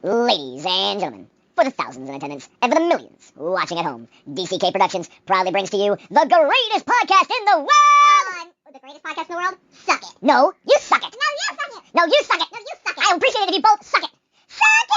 Ladies and gentlemen, for the thousands in attendance and for the millions watching at home, DCK Productions proudly brings to you the greatest podcast in the world! The greatest podcast in the world? Suck it. No, you suck it. No, you suck it. No, you suck it. No, you suck it. I appreciate it if you both suck it. Suck it!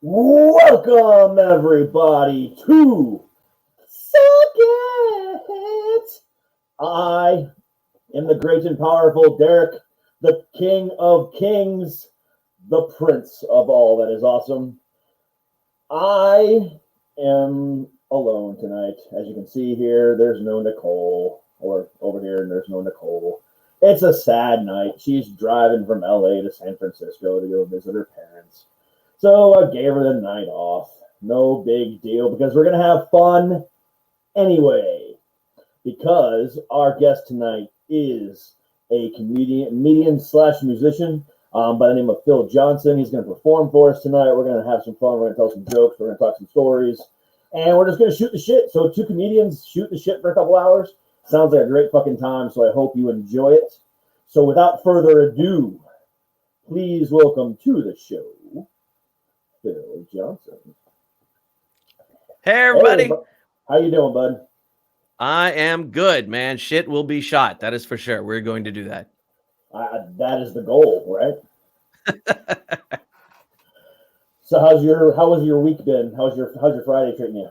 Welcome, everybody, to Suck It! I am the great and powerful Derek, the King of Kings, the Prince of all that is awesome. I am alone tonight. As you can see here, there's no Nicole, or over here, and there's no Nicole. It's a sad night. She's driving from LA to San Francisco to go visit her parents. So I gave her the night off. No big deal, because we're going to have fun anyway. Because our guest tonight is a comedian slash musician by the name of Phil Johnson. He's going to perform for us tonight. We're going to have some fun. We're going to tell some jokes. We're going to talk some stories. And we're just going to shoot the shit. So 2 comedians shoot the shit for a couple hours. Sounds like a great fucking time, so I hope you enjoy it. So without further ado, please welcome to the show, Phil Johnson. Hey, everybody. Hey, how you doing, bud? I am good, man. Shit will be shot. That is for sure. We're going to do that. That is the goal, right? So how was your week been? How's your Friday treating you?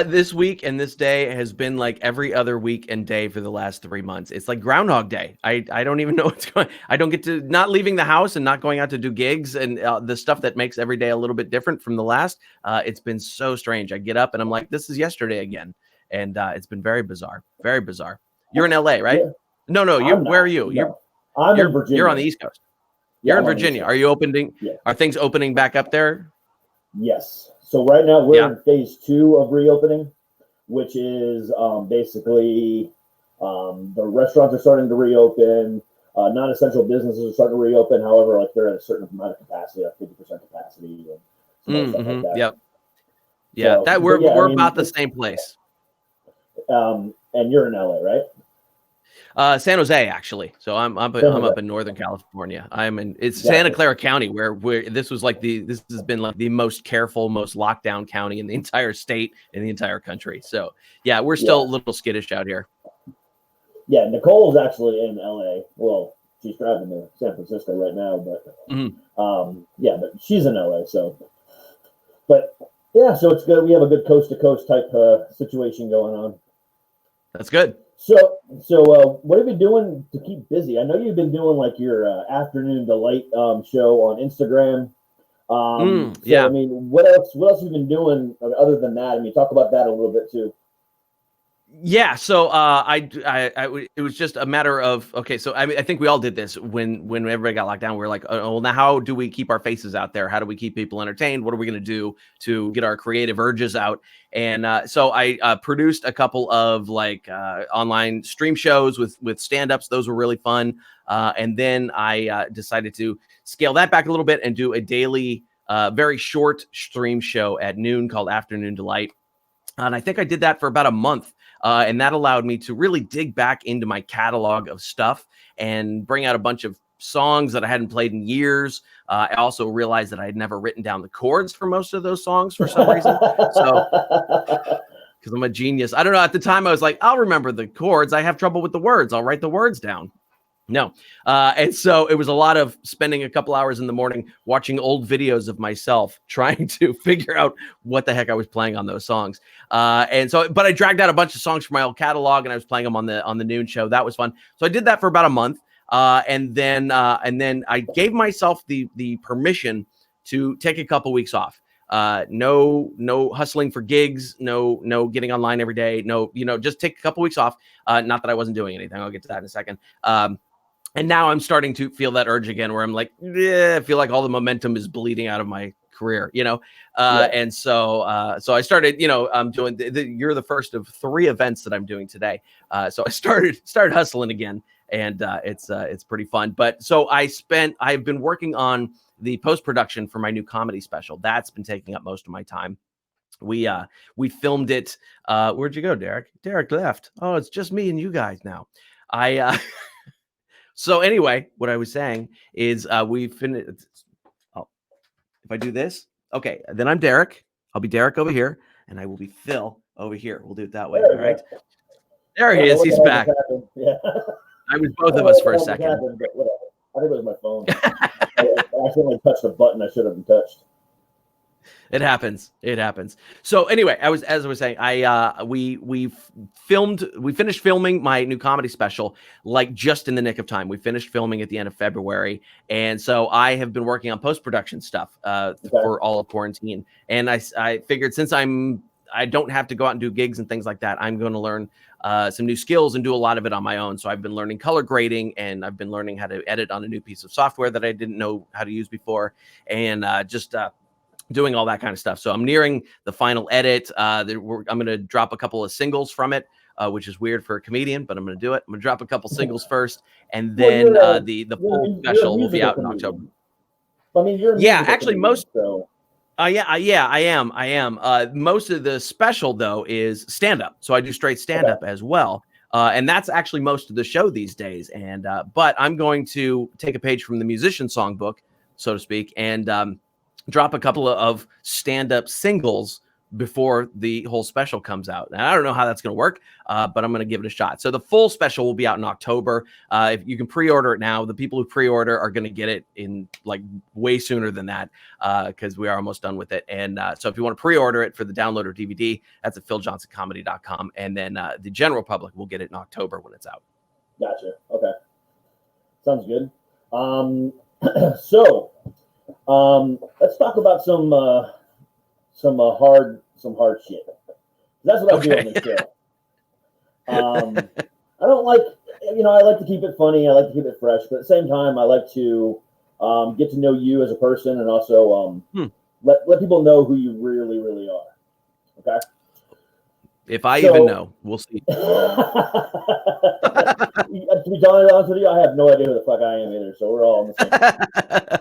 This week and this day has been like every other week and day for the last 3 months. It's like Groundhog Day. I don't even know what's going on. I don't get to not leaving the house and not going out to do gigs and the stuff that makes every day a little bit different from the last. It's been so strange. I get up and I'm like, this is yesterday again. And it's been very bizarre. Very bizarre. You're in LA, right? Yeah. No. Where are you? No. I'm in Virginia. You're on the East Coast. You're in Virginia. Are you opening? Yeah. Are things opening back up there? Yes. So right now we're in phase 2 of reopening, which is basically the restaurants are starting to reopen. Non-essential businesses are starting to reopen. However, like they're at a certain amount of capacity, like 50% capacity, and stuff like that. Yep. Yeah, so, we're about the same place. And you're in LA, right? San Jose, actually. So I'm up in Northern California. It's Santa Clara County, where this has been like the most careful, most locked down county in the entire state, in the entire country. So yeah, we're still a little skittish out here. Yeah, Nicole's actually in LA. Well, she's driving to San Francisco right now, but but she's in LA. So, but yeah, so it's good. We have a good coast to coast type situation going on. That's good. So what have you been doing to keep busy? I know you've been doing like your Afternoon Delight show on Instagram. I mean, what else have you been doing other than that? I mean, talk about that a little bit too. Yeah, so it was just a matter of, okay, so I mean, I think we all did this when everybody got locked down. We were like, oh, well, now how do we keep our faces out there? How do we keep people entertained? What are we going to do to get our creative urges out? And so I produced a couple of like online stream shows with stand-ups. Those were really fun. And then I decided to scale that back a little bit and do a daily, very short stream show at noon called Afternoon Delight. And I think I did that for about a month. And that allowed me to really dig back into my catalog of stuff and bring out a bunch of songs that I hadn't played in years. I also realized that I had never written down the chords for most of those songs for some reason. So, because I'm a genius. I don't know. At the time, I was like, I'll remember the chords. I have trouble with the words. I'll write the words down. No. And so it was a lot of spending a couple hours in the morning watching old videos of myself trying to figure out what the heck I was playing on those songs. But I dragged out a bunch of songs from my old catalog and I was playing them on the noon show. That was fun. So I did that for about a month. And then I gave myself the permission to take a couple weeks off. No hustling for gigs, no getting online every day. No, just take a couple weeks off. Not that I wasn't doing anything. I'll get to that in a second. And now I'm starting to feel that urge again where I'm like, I feel like all the momentum is bleeding out of my career, And so I started, I'm doing you're the first of 3 events that I'm doing today. So I started hustling again, and it's pretty fun. But so I've been working on the post-production for my new comedy special. That's been taking up most of my time. We filmed it. Where'd you go, Derek? Derek left. Oh, it's just me and you guys now. So anyway, what I was saying is we finished. Oh, if I do this, okay, then I'm Derek. I'll be Derek over here, and I will be Phil over here. We'll do it that way. All right. There he is. He's back. Yeah. I was both of us for a second. Happened, but whatever. I think it was my phone. I accidentally touched a button I should have touched. It happens. So anyway, as I was saying, we finished filming my new comedy special like just in the nick of time. We finished filming at the end of February, and so I have been working on post-production stuff for all of quarantine. And I figured since I don't have to go out and do gigs and things like that, I'm going to learn some new skills and do a lot of it on my own. So I've been learning color grading, and I've been learning how to edit on a new piece of software that I didn't know how to use before, and just doing all that kind of stuff. So I'm nearing the final edit. I'm going to drop a couple of singles from it, which is weird for a comedian, but I'm going to do it. I'm going to drop a couple singles first, and then the full special will be out in October. I mean, you're actually most. So. Yeah, I am. Most of the special though is stand-up, so I do straight stand-up as well, and that's actually most of the show these days. And but I'm going to take a page from the musician songbook, so to speak, and drop a couple of stand-up singles before the whole special comes out. And I don't know how that's going to work, but I'm going to give it a shot. So the full special will be out in October. If you can pre-order it now, the people who pre-order are going to get it in like way sooner than that, because we are almost done with it. And so if you want to pre-order it for the download or DVD, that's at philjohnsоncomedy.com. And then the general public will get it in October when it's out. Gotcha. Okay. Sounds good. So let's talk about some hard shit. That's what I do on this show. I don't like, I like to keep it funny. I like to keep it fresh, but at the same time, I like to get to know you as a person, and also let people know who you really, really are. Okay. If I even know, we'll see. To be totally honest with you, I have no idea who the fuck I am either. So we're all on the same.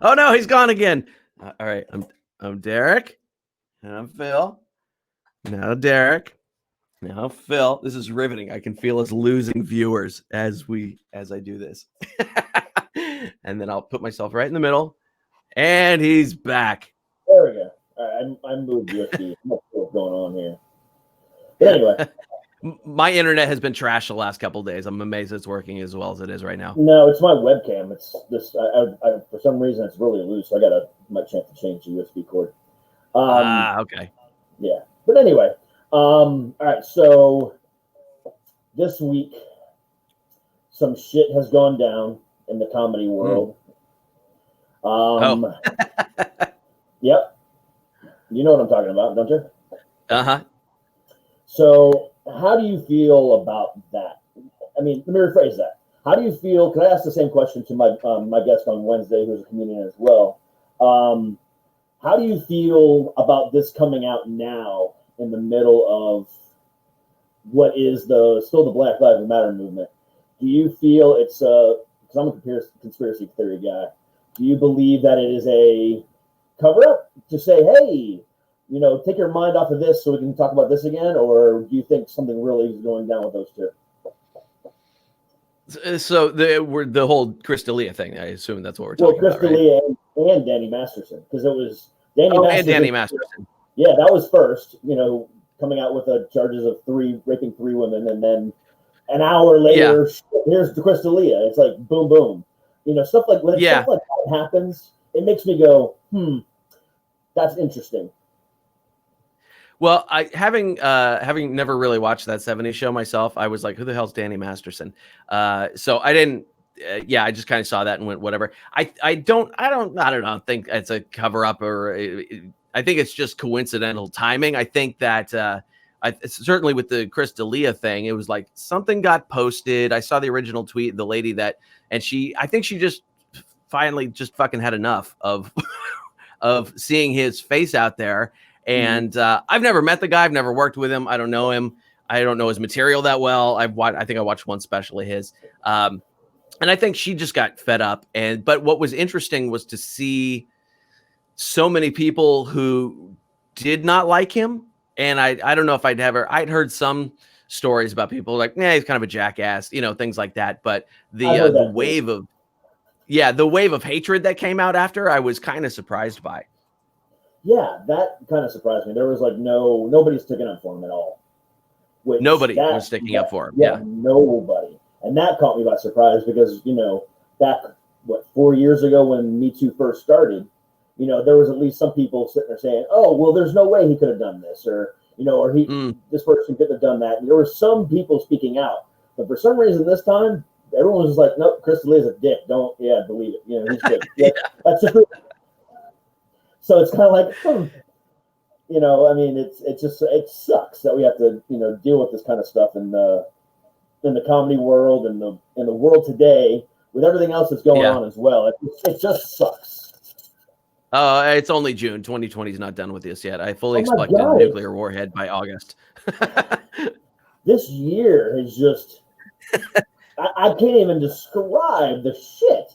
Oh no, he's gone again. All right, I'm Derek, and I'm Phil. Now Derek, now Phil. This is riveting. I can feel us losing viewers as I do this. And then I'll put myself right in the middle, and he's back. There we go. All right, I moved USB. What's going on here? But anyway. My internet has been trash the last couple of days. I'm amazed it's working as well as it is right now. No, it's my webcam. It's this. I for some reason it's really loose. So I might chance to change the USB cord. Okay. Yeah, but anyway. All right. So this week, some shit has gone down in the comedy world. Yep. You know what I'm talking about, don't you? Uh-huh. So how do you feel about that? I mean, let me rephrase that. How do you feel? Can I ask the same question to my guest on Wednesday, who's a comedian as well? How do you feel about this coming out now in the middle of what is still the Black Lives Matter movement? Do you feel it's because I'm a conspiracy theory guy. Do you believe that it is a cover-up to say, hey, take your mind off of this so we can talk about this again? Or do you think something really is going down with those two? So the whole Chris D'Elia thing, I assume that's what we're talking about, Chris D'Elia and Danny Masterson, because it was Danny Masterson. Yeah, that was first, coming out with charges of raping 3 women, and then An hour later, here's the Crystalia. It's like boom, boom. Stuff like when stuff like that happens, it makes me go, that's interesting. Well, having never really watched that '70s show myself, I was like, who the hell's Danny Masterson? So I didn't. I just kind of saw that and went whatever. I don't think it's a cover up or I think it's just coincidental timing. I think that certainly with the Crystalia thing, it was like something got posted. I saw the original tweet, the lady I think she just finally just fucking had enough of of seeing his face out there. And I've never met the guy. I've never worked with him. I don't know him. I don't know his material that well. I think I watched one special of his. And I think she just got fed up. But what was interesting was to see so many people who did not like him. And I don't know if I'd heard some stories about people like, he's kind of a jackass, things like that. But the wave of hatred that came out after, I was kind of surprised by. Yeah, that kind of surprised me. There was like nobody sticking up for him at all. Nobody was sticking up for him. Yeah, nobody. And that caught me by surprise because, back, 4 years ago when Me Too first started, there was at least some people sitting there saying, oh, well, there's no way he could have done this or this person couldn't have done that. And there were some people speaking out. But for some reason this time, everyone was just like, nope, Crystalia's a dick. Don't, believe it. He's good. Yeah, that's just So it's kind of like, it sucks that we have to, deal with this kind of stuff in the comedy world and in the world today with everything else that's going on as well. It just sucks. It's only June. 2020 is not done with this yet. I fully expect a nuclear warhead by August. This year is just, I can't even describe the shit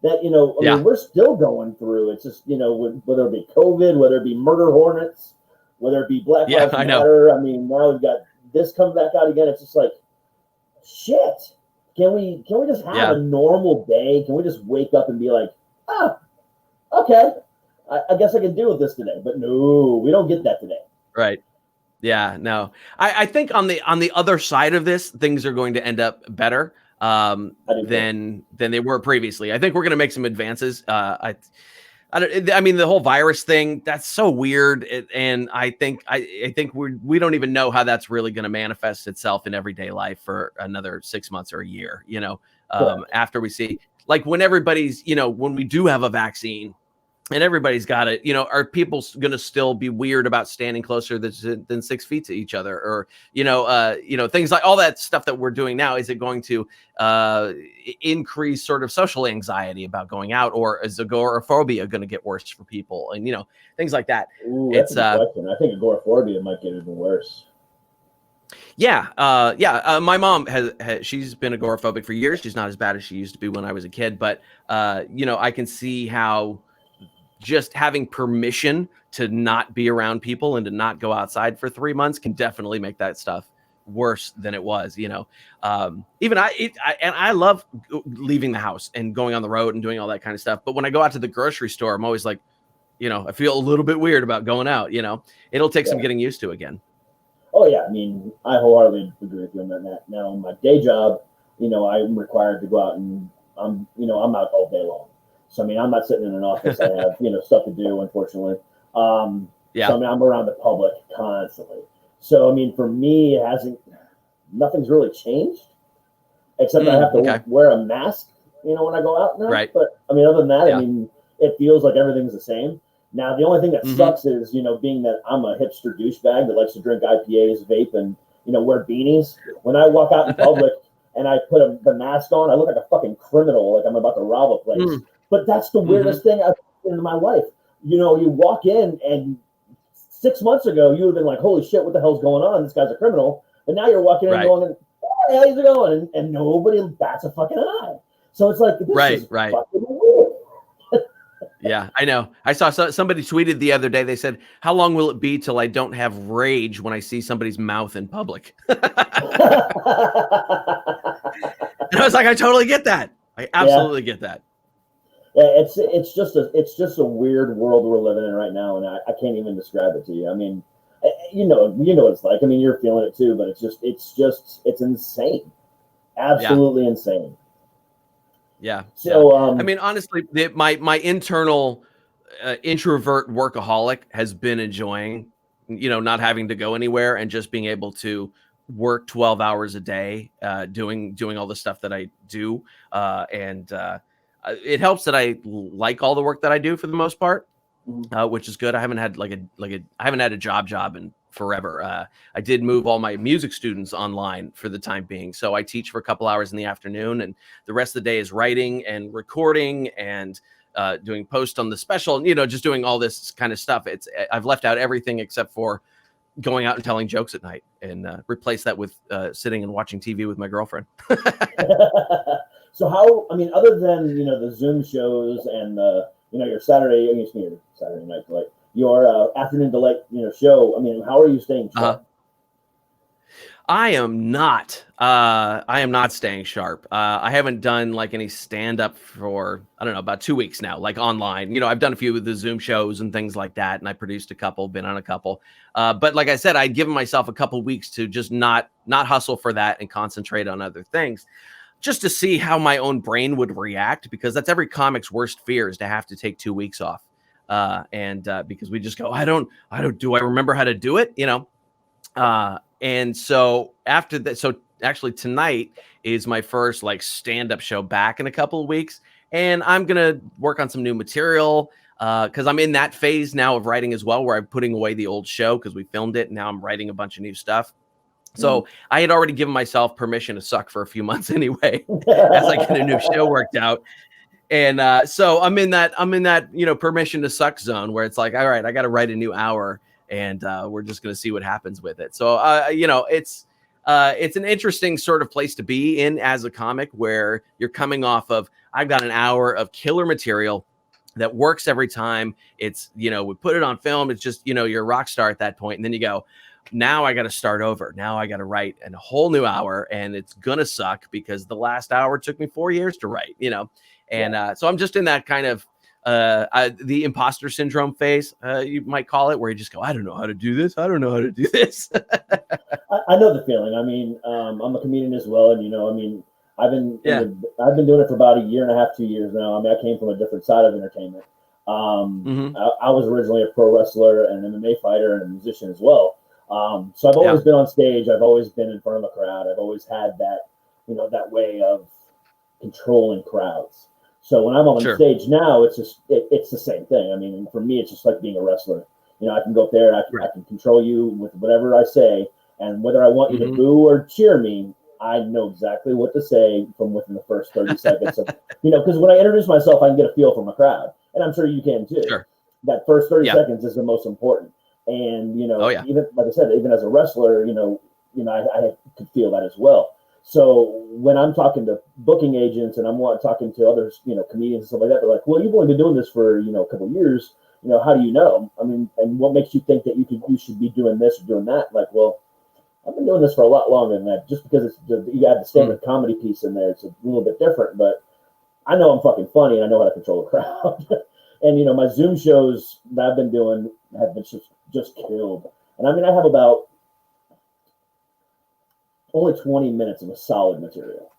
that, mean, we're still going through. It's just, whether it be COVID, whether it be murder hornets, whether it be Black Lives Matter. I mean, now we've got this coming back out again. It's just like, shit. Can we just have a normal day? Can we just wake up and be like, okay, I guess I can deal with this today. But no, we don't get that today. Right. Yeah, no. I think on the other side of this, things are going to end up better than they were previously. I think we're going to make some advances. I mean, the whole virus thing, that's so weird. And I think we don't even know how that's really going to manifest itself in everyday life for another 6 months or a year, after we see, like, when everybody's, when we do have a vaccine and everybody's got it, are people going to still be weird about standing closer than 6 feet to each other? Or, things like all that stuff that we're doing now, is it going to increase sort of social anxiety about going out, or is agoraphobia going to get worse for people? And, things like that. Ooh, that's a good question. I think agoraphobia might get even worse. My mom she's been agoraphobic for years. She's not as bad as she used to be when I was a kid, but I can see how just having permission to not be around people and to not go outside for 3 months can definitely make that stuff worse than it was. Even I love leaving the house and going on the road and doing all that kind of stuff. But when I go out to the grocery store, I'm always like, I feel a little bit weird about going out. It'll take some getting used to again. Oh yeah, I mean, I wholeheartedly agree with you on that. Now, my day job, I'm required to go out and I'm out all day long. So, I mean, I'm not sitting in an office. I have, stuff to do, unfortunately. So, I mean, I'm around the public constantly. So, I mean, for me, nothing's really changed, except I have to wear a mask, when I go out now. Right. But, I mean, other than that, I mean, it feels like everything's the same. Now, the only thing that sucks is, being that I'm a hipster douchebag that likes to drink IPAs, vape, and, wear beanies. When I walk out in public and I put the mask on, I look like a fucking criminal, like I'm about to rob a place. But that's the weirdest thing I've seen in my life. You walk in and 6 months ago, you would have been like, holy shit, what the hell's going on? This guy's a criminal. But now you're walking in and going, hey, how's it going? And nobody bats a fucking eye. So it's like, this is fucking weird. Yeah, I know. I saw somebody tweeted the other day. They said, how long will it be till I don't have rage when I see somebody's mouth in public? And I was like, I totally get that. I absolutely get that. Yeah, it's just a weird world we're living in right now, and I can't even describe it to you. I mean, you know what it's like. I mean, you're feeling it too, but it's insane. Absolutely insane. Yeah. So, I mean, honestly, my internal introvert workaholic has been enjoying, not having to go anywhere and just being able to work 12 hours a day, doing all the stuff that I do. And it helps that I like all the work that I do for the most part, which is good. I haven't had I haven't had a job in forever. I did move all my music students online for the time being. So I teach for a couple hours in the afternoon, and the rest of the day is writing and recording and doing post on the special, just doing all this kind of stuff. I've left out everything except for going out and telling jokes at night, and replace that with sitting and watching TV with my girlfriend. So how, I mean, other than, the Zoom shows and, your Saturday night delight, your afternoon delight, show, I mean, how are you staying sharp? I am not staying sharp. I haven't done like any stand up for, I don't know, about 2 weeks now, like online. I've done a few of the Zoom shows and things like that. And I produced a couple, been on a couple. But like I said, I'd given myself a couple weeks to just not hustle for that and concentrate on other things, just to see how my own brain would react, because that's every comic's worst fear, is to have to take 2 weeks off. Because we just go, do I remember how to do it? And so after that, so actually tonight is my first like stand-up show back in a couple of weeks, and I'm gonna work on some new material because I'm in that phase now of writing as well, where I'm putting away the old show because we filmed it, and now I'm writing a bunch of new stuff. So I had already given myself permission to suck for a few months anyway, as I get a new show worked out. And so I'm in that permission to suck zone where it's like, all right, I got to write a new hour, and we're just going to see what happens with it. So, it's an interesting sort of place to be in as a comic, where you're coming off of, I've got an hour of killer material that works every time. It's, we put it on film. It's just, you're a rock star at that point. And then you go, now I got to start over. Now I got to write a whole new hour, and it's going to suck because the last hour took me 4 years to write, And so I'm just in that kind of the imposter syndrome phase, you might call it, where you just go, I don't know how to do this. I don't know how to do this. I know the feeling. I mean, I'm a comedian as well. And, I've been doing it for about 1.5 years, 2 years now. I mean, I came from a different side of entertainment. I was originally a pro wrestler and an MMA fighter and a musician as well. So I've always been on stage. I've always been in front of a crowd. I've always had that, that way of controlling crowds. So when I'm on stage now, it's just it's the same thing. I mean, for me, it's just like being a wrestler. I can go up there and I can control you with whatever I say, and whether I want you to boo or cheer me, I know exactly what to say from within the first 30 seconds. Of, because when I introduce myself, I can get a feel from a crowd, and I'm sure you can too. Sure. That first 30 seconds is the most important. And even like I said, even as a wrestler, I could feel that as well. So when I'm talking to booking agents and I'm talking to others, comedians and stuff like that, they're like, well, you've only been doing this for, a couple of years. How do you know? I mean, and what makes you think that you should be doing this or doing that? Like, well, I've been doing this for a lot longer than that. Just because you add the standard comedy piece in there, it's a little bit different. But I know I'm fucking funny, and I know how to control a crowd. And, my Zoom shows that I've been doing have been just killed. And I mean, I have about only 20 minutes of a solid material.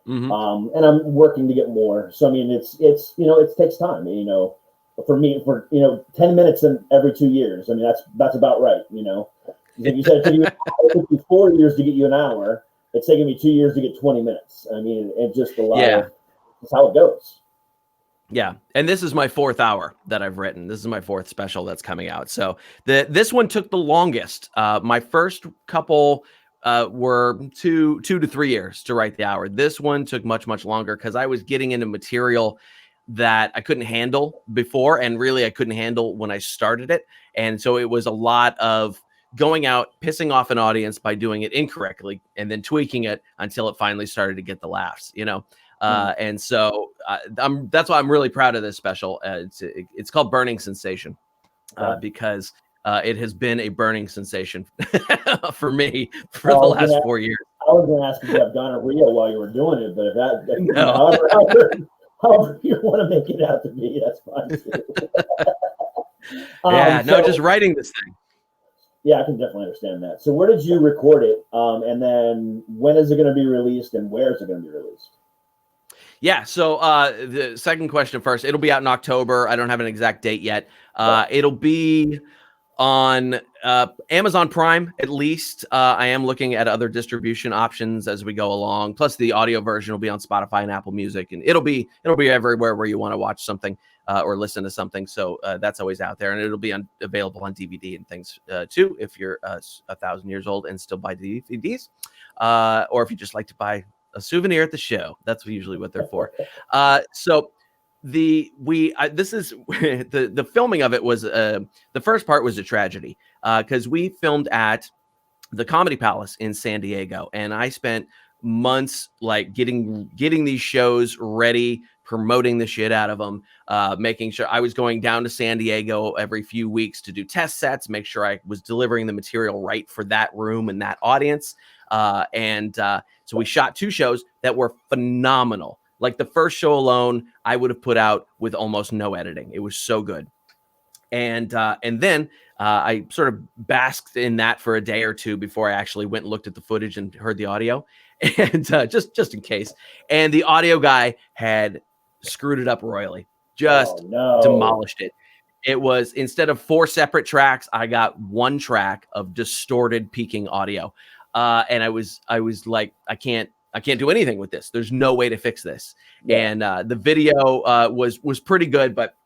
And I'm working to get more. So, I mean, it's it takes time, for me, 10 minutes in every 2 years. I mean, that's about right. Like you said, it took you 4 years to get you an hour. It's taken me 2 years to get 20 minutes. I mean, it's just a lot of, that's how it goes. Yeah. And this is my 4th hour that I've written. This is my 4th special that's coming out. So this one took the longest. My first couple were 2 to 3 years to write the hour. This one took much, much longer because I was getting into material that I couldn't handle before, and really I couldn't handle when I started it. And so it was a lot of going out, pissing off an audience by doing it incorrectly, and then tweaking it until it finally started to get the laughs, And so that's why I'm really proud of this special. It's called Burning Sensation because it has been a burning sensation for me for the last 4 years. I was going to ask if you have gonorrhea while you were doing it, but however you want to make it out to be, that's fine too. Just writing this thing. Yeah, I can definitely understand that. So where did you record it? And then when is it going to be released, and where is it going to be released? Yeah. So the second question first. It'll be out in October. I don't have an exact date yet. It'll be on Amazon Prime, at least. I am looking at other distribution options as we go along. Plus, the audio version will be on Spotify and Apple Music, and it'll be everywhere where you want to watch something or listen to something. So that's always out there, and it'll be available on DVD and things too. If you're 1,000 years old and still buy DVDs, or if you just like to buy a souvenir at the show, that's usually what they're for. So the filming of it was the first part was a tragedy because we filmed at the Comedy Palace in San Diego, and I spent months like getting these shows ready, promoting the shit out of them, making sure I was going down to San Diego every few weeks to do test sets, make sure I was delivering the material right for that room and that audience. So we shot 2 shows that were phenomenal. Like the first show alone, I would have put out with almost no editing. It was so good. And then I sort of basked in that for a day or two before I actually went and looked at the footage and heard the audio, and just in case. And the audio guy had screwed it up royally, just demolished it. It was, instead of 4 separate tracks, I got 1 track of distorted peaking audio. And I was like, I can't do anything with this. There's no way to fix this. Yeah. And the video was pretty good, but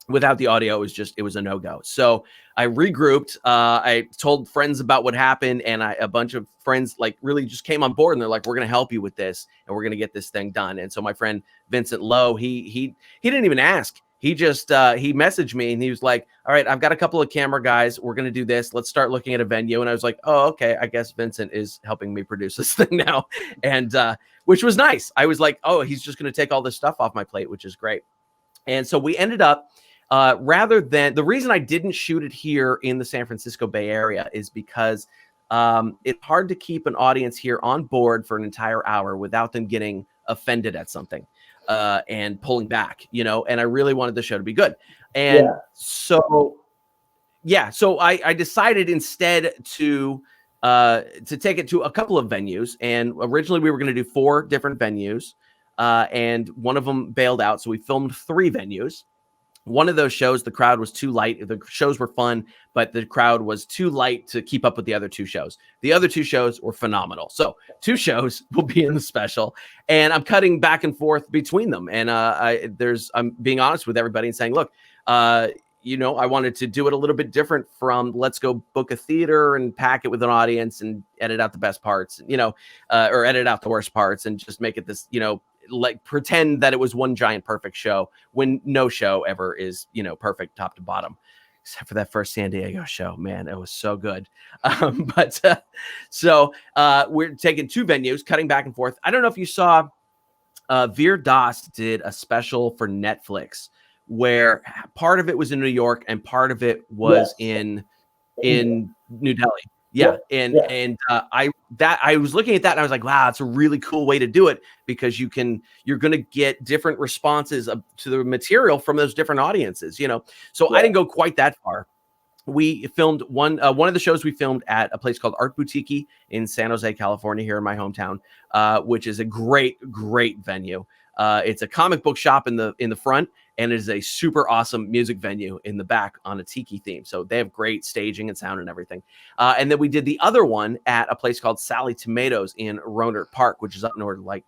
without the audio, it was a no-go. So I regrouped. I told friends about what happened, and a bunch of friends like really just came on board, and they're like, we're going to help you with this, and we're going to get this thing done. And so my friend Vincent Lowe, he didn't even ask. He just he messaged me, and he was like, all right, I've got a couple of camera guys. We're going to do this. Let's start looking at a venue. And I was like, oh, okay. I guess Vincent is helping me produce this thing now. And which was nice. I was like, oh, he's just going to take all this stuff off my plate, which is great. And so we ended up, rather than, the reason I didn't shoot it here in the San Francisco Bay Area is because it's hard to keep an audience here on board for an entire hour without them getting offended at something. And pulling back, and I really wanted the show to be good. And so I decided instead to take it to a couple of venues. And originally we were going to do 4 different venues, and one of them bailed out. So we filmed 3 venues. One of those shows, the crowd was too light. The shows were fun, but the crowd was too light to keep up with the other 2 shows. The other 2 shows were phenomenal. So 2 shows will be in the special, and I'm cutting back and forth between them. And I'm being honest with everybody and saying, look, I wanted to do it a little bit different from let's go book a theater and pack it with an audience and edit out the best parts, or edit out the worst parts and just make it this, like pretend that it was one giant perfect show when no show ever is, perfect top to bottom, except for that first San Diego show. Man, it was so good. So we're taking 2 venues, cutting back and forth. I don't know if you saw Veer Das did a special for Netflix where part of it was in New York and part of it was in New Delhi. Yeah. And I was looking at that and I was like, wow, it's a really cool way to do it, because you're going to get different responses to the material from those different audiences, So I didn't go quite that far. We filmed one of the shows we filmed at a place called Art Boutique in San Jose, California, here in my hometown, which is a great, great venue. It's a comic book shop in the front, and it is a super awesome music venue in the back on a tiki theme. So they have great staging and sound and everything. And then we did the other one at a place called Sally Tomatoes in Rohnert Park, which is up north, like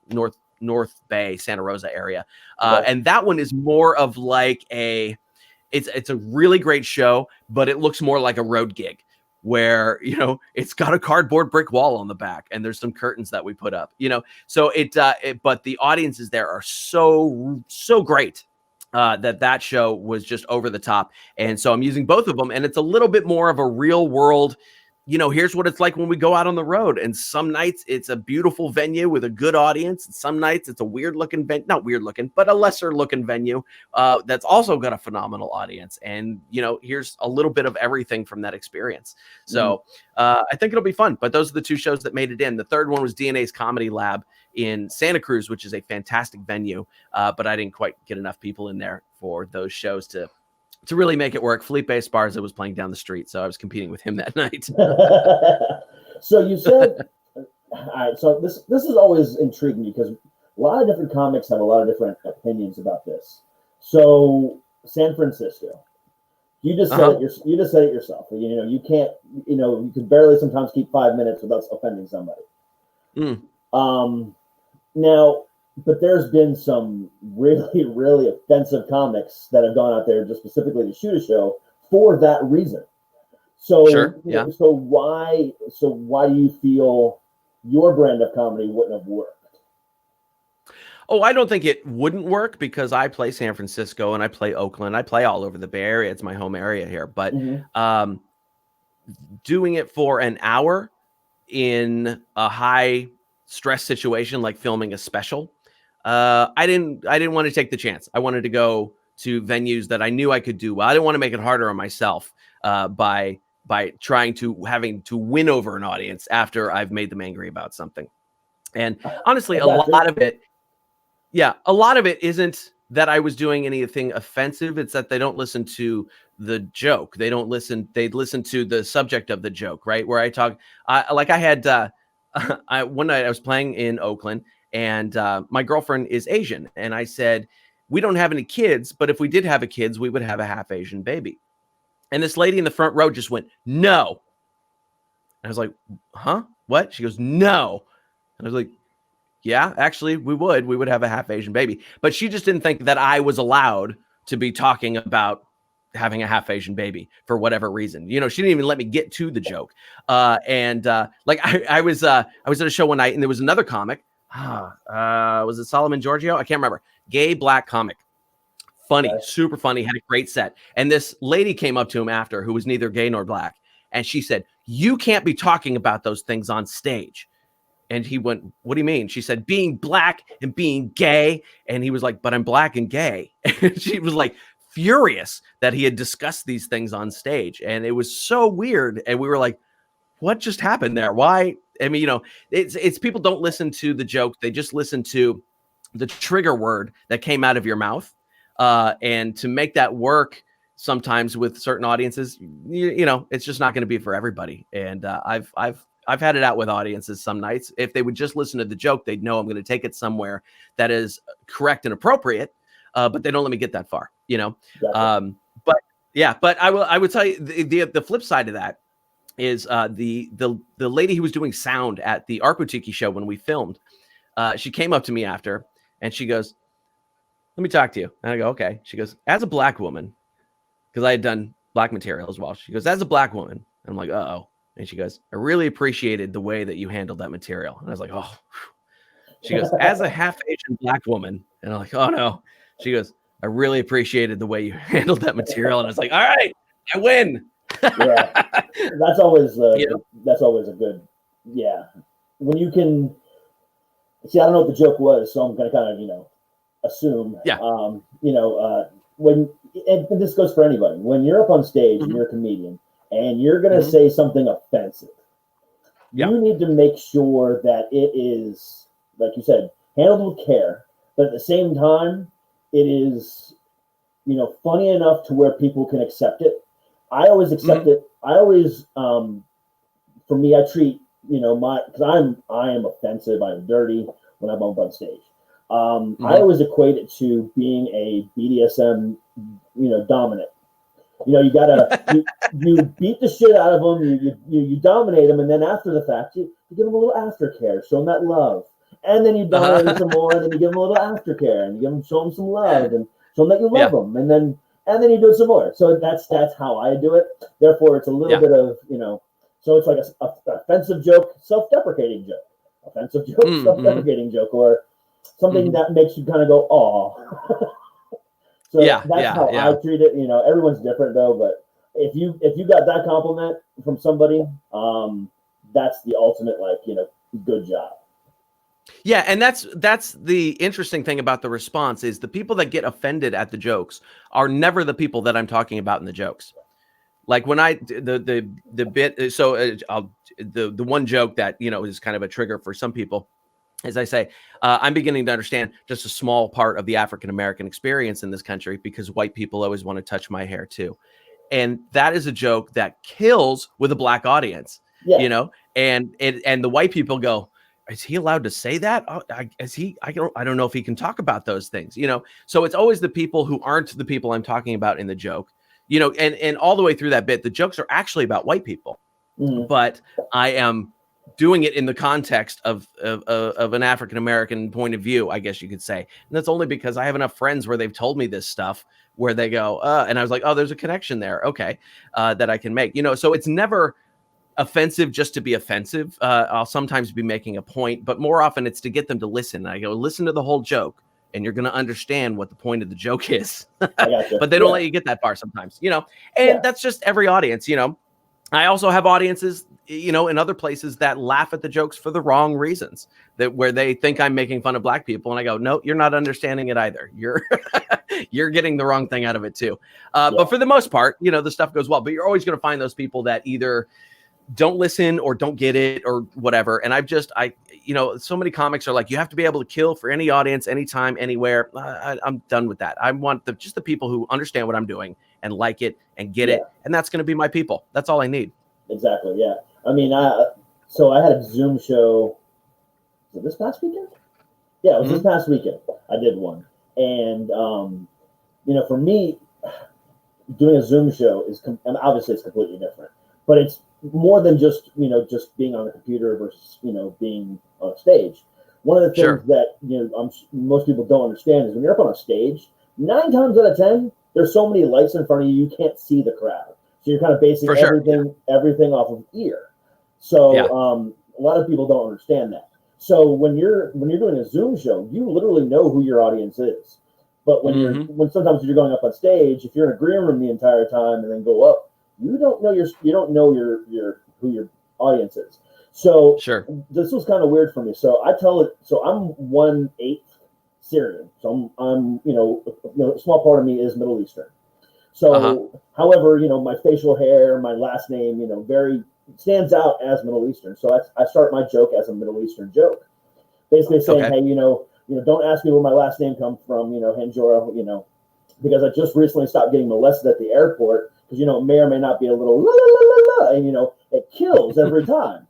North Bay, Santa Rosa area. And that one is more of like it's a really great show, but it looks more like a road gig, where, it's got a cardboard brick wall on the back and there's some curtains that we put up, so but the audiences there are so great that show was just over the top. And so I'm using both of them, and it's a little bit more of a real world, here's what it's like when we go out on the road. And some nights it's a beautiful venue with a good audience. And some nights it's a weird looking not weird looking, but a lesser looking venue that's also got a phenomenal audience. And, here's a little bit of everything from that experience. So I think it'll be fun. But those are the 2 shows that made it in. The third one was DNA's Comedy Lab in Santa Cruz, which is a fantastic venue. But I didn't quite get enough people in there for those shows to to really make it work, Felipe Esparza was playing down the street, so I was competing with him that night. So you said, all right. So this is always intriguing because a lot of different comics have a lot of different opinions about this. So San Francisco, you just said it. You just said it yourself. You know, you can't. You know, you can barely sometimes keep 5 minutes without offending somebody. Now, but there's been some really, really offensive comics that have gone out there just specifically to shoot a show for that reason. So, So why do you feel your brand of comedy wouldn't have worked? Oh, I don't think it wouldn't work because I play San Francisco and I play Oakland. I play all over the Bay Area. It's my home area here. But doing it for an hour in a high stress situation like filming a special, I didn't want to take the chance. I wanted to go to venues that I knew I could do well. I didn't want to make it harder on myself by having to win over an audience after I've made them angry about something. And honestly, a lot of it isn't that I was doing anything offensive. It's that they don't listen to the joke. They listen to the subject of the joke, right? Where I talk, one night I was playing in Oakland and my girlfriend is Asian. And I said, we don't have any kids, but if we did have kids, we would have a half Asian baby. And this lady in the front row just went, no. And I was like, huh? What? She goes, no. And I was like, yeah, actually, we would have a half Asian baby. But she just didn't think that I was allowed to be talking about having a half Asian baby for whatever reason. You know, she didn't even let me get to the joke. I was at a show one night and there was another comic. Was it Solomon Giorgio? I can't remember. Gay black comic. Funny, super funny, had a great set. And this lady came up to him after who was neither gay nor black. And she said, you can't be talking about those things on stage. And he went, what do you mean? She said, being black and being gay. And he was like, but I'm black and gay. And she was like furious that he had discussed these things on stage. And it was so weird. And we were like, what just happened there? Why? I mean, you know, it's people don't listen to the joke. They just listen to the trigger word that came out of your mouth. And to make that work sometimes with certain audiences, you know, it's just not going to be for everybody. And I've had it out with audiences some nights. If they would just listen to the joke, they'd know I'm going to take it somewhere that is correct and appropriate. But they don't let me get that far, you know. Exactly. But I would tell you the flip side of that is the lady who was doing sound at the Art Boutique show when we filmed. She came up to me after and she goes, let me talk to you. And I go, okay. She goes, as a black woman, because I had done black material as well. She goes, as a black woman. And I'm like, uh-oh. And she goes, I really appreciated the way that you handled that material. And I was like, oh. She goes, as a half Asian black woman. And I'm like, oh no. She goes, I really appreciated the way you handled that material. And I was like, all right, I win. Yeah. That's always a good, yeah. When you can see, I don't know what the joke was, so I'm gonna kind of, you know, assume. Yeah. When and this goes for anybody, when you're up on stage and you're a comedian and you're gonna say something offensive, you need to make sure that it is, like you said, handled with care, but at the same time, it is, you know, funny enough to where people can accept it. I always accept it. I always, for me, I treat, you know, because I am offensive, I'm dirty when I'm up on stage. I always equate it to being a BDSM, you know, dominant. You know, you gotta you beat the shit out of them, you dominate them, and then after the fact, you give them a little aftercare, show them that love, and then you dominate them some more, and then you give them a little aftercare, and you show them some love, and show them that you love them, and then you do it some more. So that's how I do it. Therefore, it's a little bit of, you know, so it's like a offensive joke, self-deprecating joke, offensive joke, self-deprecating joke, or something that makes you kind of go, "Aw." So that's how I treat it. You know, everyone's different though, but if you got that compliment from somebody, that's the ultimate, like, you know, good job. Yeah, and that's the interesting thing about the response is the people that get offended at the jokes are never the people that I'm talking about in the jokes. Like when the bit, so the one joke that, you know, is kind of a trigger for some people as I say, I'm beginning to understand just a small part of the African American experience in this country, because white people always want to touch my hair too. And that is a joke that kills with a black audience, Yeah. you know, and the white people go, is he allowed to say that? Oh, I don't know if he can talk about those things, you know? So it's always the people who aren't the people I'm talking about in the joke, you know, and all the way through that bit, the jokes are actually about white people, but I am doing it in the context of an African-American point of view, I guess you could say. And that's only because I have enough friends where they've told me this stuff where they go, and I was like, oh, there's a connection there. Okay. That I can make, you know, so it's never offensive just to be offensive. I'll sometimes be making a point, but more often it's to get them to listen. I go, listen to the whole joke and you're going to understand what the point of the joke is. But they don't let you get that far sometimes, you know, and that's just every audience, you know. I also have audiences, you know, in other places that laugh at the jokes for the wrong reasons, that where they think I'm making fun of black people. And I go, no, you're not understanding it either. You're you're getting the wrong thing out of it too. But for the most part, you know, the stuff goes well, but you're always going to find those people that either don't listen or don't get it or whatever. And you know, so many comics are like, you have to be able to kill for any audience, anytime, anywhere. I'm done with that. I want just the people who understand what I'm doing and like it and get it. And that's going to be my people. That's all I need. Exactly. Yeah. I mean, so I had a Zoom show. Was it this past weekend? Yeah, it was this past weekend. I did one. And, you know, for me, doing a Zoom show and obviously it's completely different, but it's more than just, you know, just being on the computer versus, you know, being on a stage. One of the things that, you know, most people don't understand is when you're up on a stage, 9 times out of 10, there's so many lights in front of you, you can't see the crowd. So you're kind of basing everything off of ear. So a lot of people don't understand that. So when you're doing a Zoom show, you literally know who your audience is. But when sometimes you're going up on stage, if you're in a green room the entire time and then go up, you don't know who your audience is. So this was kind of weird for me. So I tell it. So I'm 1/8 Syrian. So I'm you know a small part of me is Middle Eastern. So however, you know, my facial hair, my last name, you know, very stands out as Middle Eastern. So I start my joke as a Middle Eastern joke, basically saying, hey, you know, don't ask me where my last name comes from, you know, Hanjora, you know, because I just recently stopped getting molested at the airport. Because, you know, it may or may not be a little la, la, la, la, la, and, you know, it kills every time.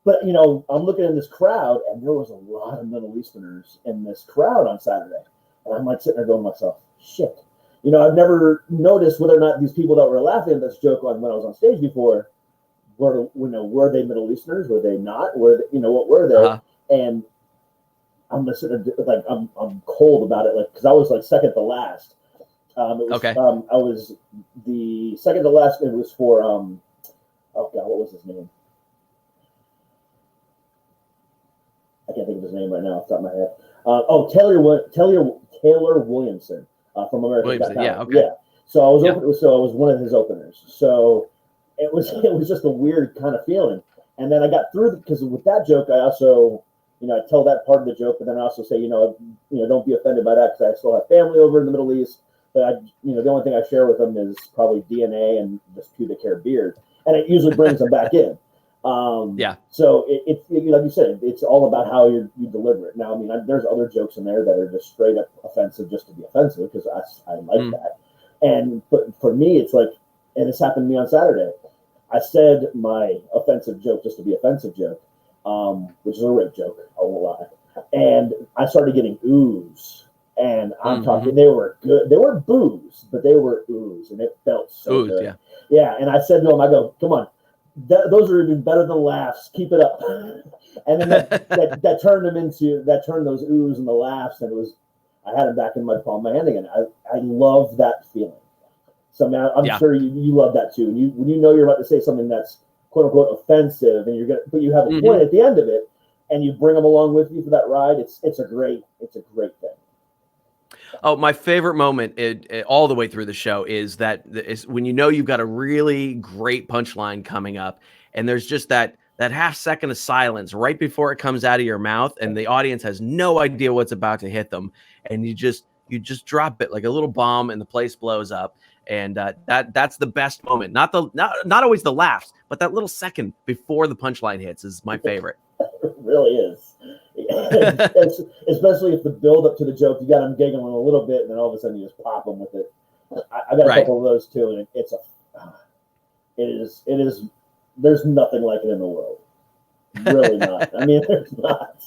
But, you know, I'm looking in this crowd, and there was a lot of Middle Easterners in this crowd on Saturday. And I'm like sitting there going to myself, shit. You know, I've never noticed whether or not these people that were laughing at this joke when I was on stage before, were they Middle Easterners? Were they not? You know, what were they? And I'm sitting there, like, I'm cold about it, like, because I was, like, second to last. It was, I was the second to last. It was for oh god, what was his name? I can't think of his name right now off the top of my head. Taylor Williamson from American Got Talent. Yeah. So I was one of his openers. So it was just a weird kind of feeling. And then I got through because with that joke, I also, you know, I tell that part of the joke, but then I also say, you know, don't be offended by that because I still have family over in the Middle East. But the only thing I share with them is probably DNA and just pubic hair beard, and it usually brings them back in. So it like you said, it's all about how you deliver it. Now, I mean, there's other jokes in there that are just straight up offensive just to be offensive because I like that. But for me, it's like, and this happened to me on Saturday. I said my offensive joke just to be offensive joke, which is a rape joke. I won't lie. And I started getting oohs. And I'm talking, they were good. They were boos, but they were oohs, and it felt so good. Yeah. And I said to them, I go, come on, those are even better than laughs. Keep it up. And then that turned those oohs and the laughs, and I had them back in my palm of my hand again. I love that feeling. So now I'm sure you love that too. And when you know you're about to say something that's quote unquote offensive, and but you have a point at the end of it, and you bring them along with you for that ride. It's a great thing. Oh, my favorite moment all the way through the show is when you know you've got a really great punchline coming up, and there's just that half second of silence right before it comes out of your mouth, and the audience has no idea what's about to hit them, and you just drop it like a little bomb, and the place blows up, and that's the best moment. Not always the laughs, but that little second before the punchline hits is my favorite. It really is. Especially if the build up to the joke, you got them giggling a little bit, and then all of a sudden you just pop them with it. I got a couple of those too, and it is. There's nothing like it in the world. Really not. I mean, there's not.